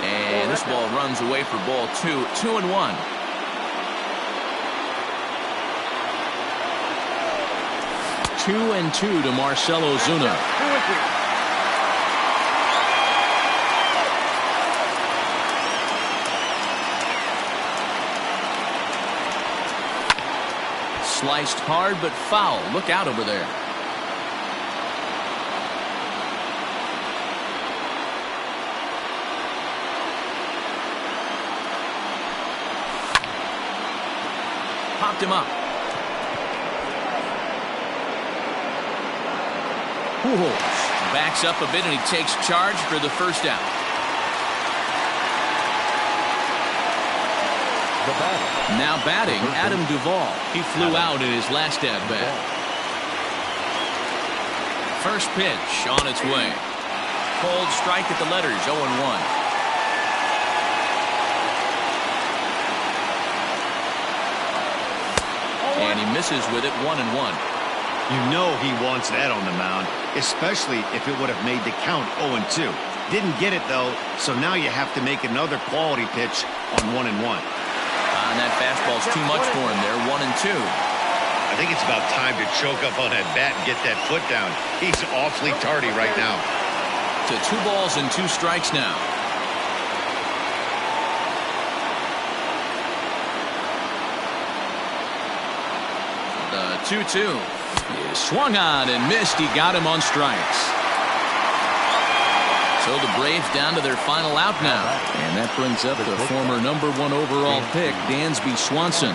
And this ball runs away for ball 2. 2-1. Two and 2 to Marcell Ozuna. 2-2. Sliced hard but foul. Look out over there. Popped him up. Backs up a bit and he takes charge for the first out. Now batting, Adam Duvall. He flew out in his last at-bat. First pitch on its way. Cold strike at the letters, 0-1. And he misses with it, 1-1. You know he wants that on the mound, especially if it would have made the count 0-2. Didn't get it, though, so now you have to make another quality pitch on 1-1. And that fastball's too much for him there, 1-2. I think it's about time to choke up on that bat and get that foot down. He's awfully tardy right now. To 2 balls and 2 strikes now. The 2-2 is swung on and missed. He got him on strikes. So the Braves down to their final out now. And that brings up the former #1 overall pick, Dansby Swanson.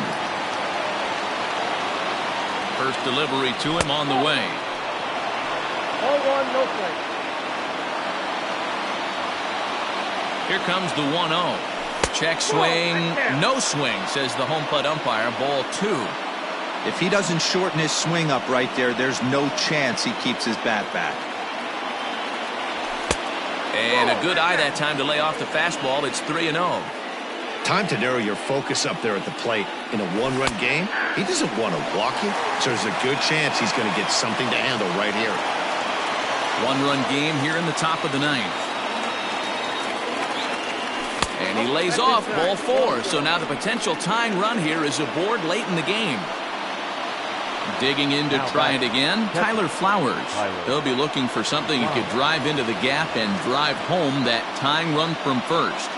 First delivery to him on the way. Ball 1, no swing. Here comes the 1-0. Check swing, no swing, says the home plate umpire. Ball 2. If he doesn't shorten his swing up right there, there's no chance he keeps his bat back. And a good eye that time to lay off the fastball. It's 3-0. Time to narrow your focus up there at the plate. In a 1-run game, he doesn't want to walk you, so there's a good chance he's going to get something to handle right here. 1-run game here in the top of the 9th. And he lays off ball 4. So now the potential tying run here is aboard late in the game. Digging in to try it again, Tyler Flowers. He'll be looking for something he could drive into the gap and drive home that tying run from first.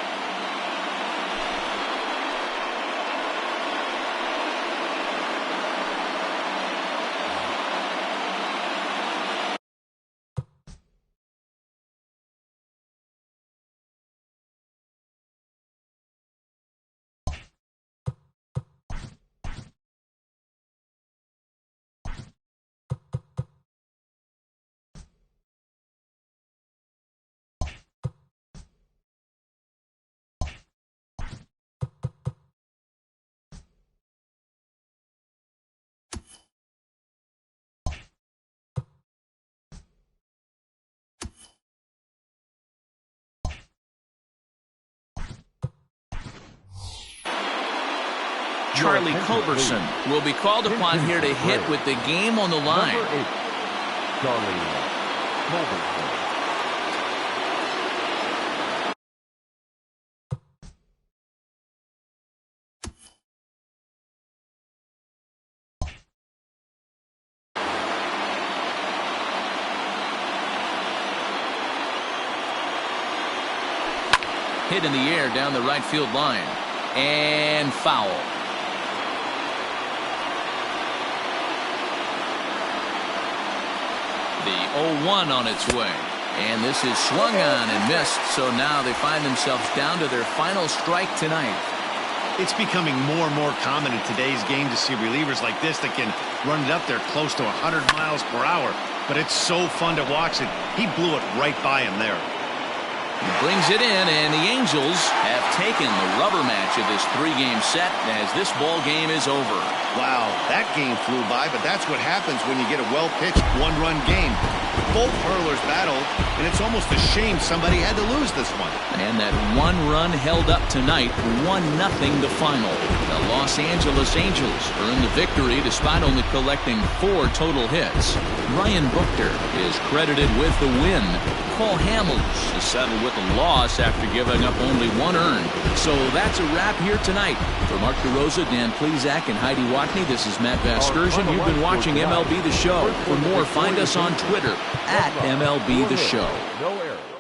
Charlie Culberson will be called upon here to hit with the game on the line. Number 8, Charlie Culberson. Hit in the air down the right field line. And foul. The 0-1 on its way. And this is swung on and missed, so now they find themselves down to their final strike tonight. It's becoming more and more common in today's game to see relievers like this that can run it up there close to 100 miles per hour. But it's so fun to watch it. He blew it right by him there. He brings it in, and the Angels have taken the rubber match of this 3-game set as this ball game is over. Wow, that game flew by, but that's what happens when you get a well-pitched one-run game. Both hurlers battled, and it's almost a shame somebody had to lose this one. And that one run held up tonight, 1-0 the final. The Los Angeles Angels earn the victory despite only collecting 4 total hits. Ryan Buchter is credited with the win. Cole Hamels is settled with a loss after giving up only 1 earned. So that's a wrap here tonight. For Mark DeRosa, Dan Plezak, and Heidi Watney, this is Matt Vasgersian. You've been watching MLB The Show. For more, find us on Twitter @MLB The Show. No error.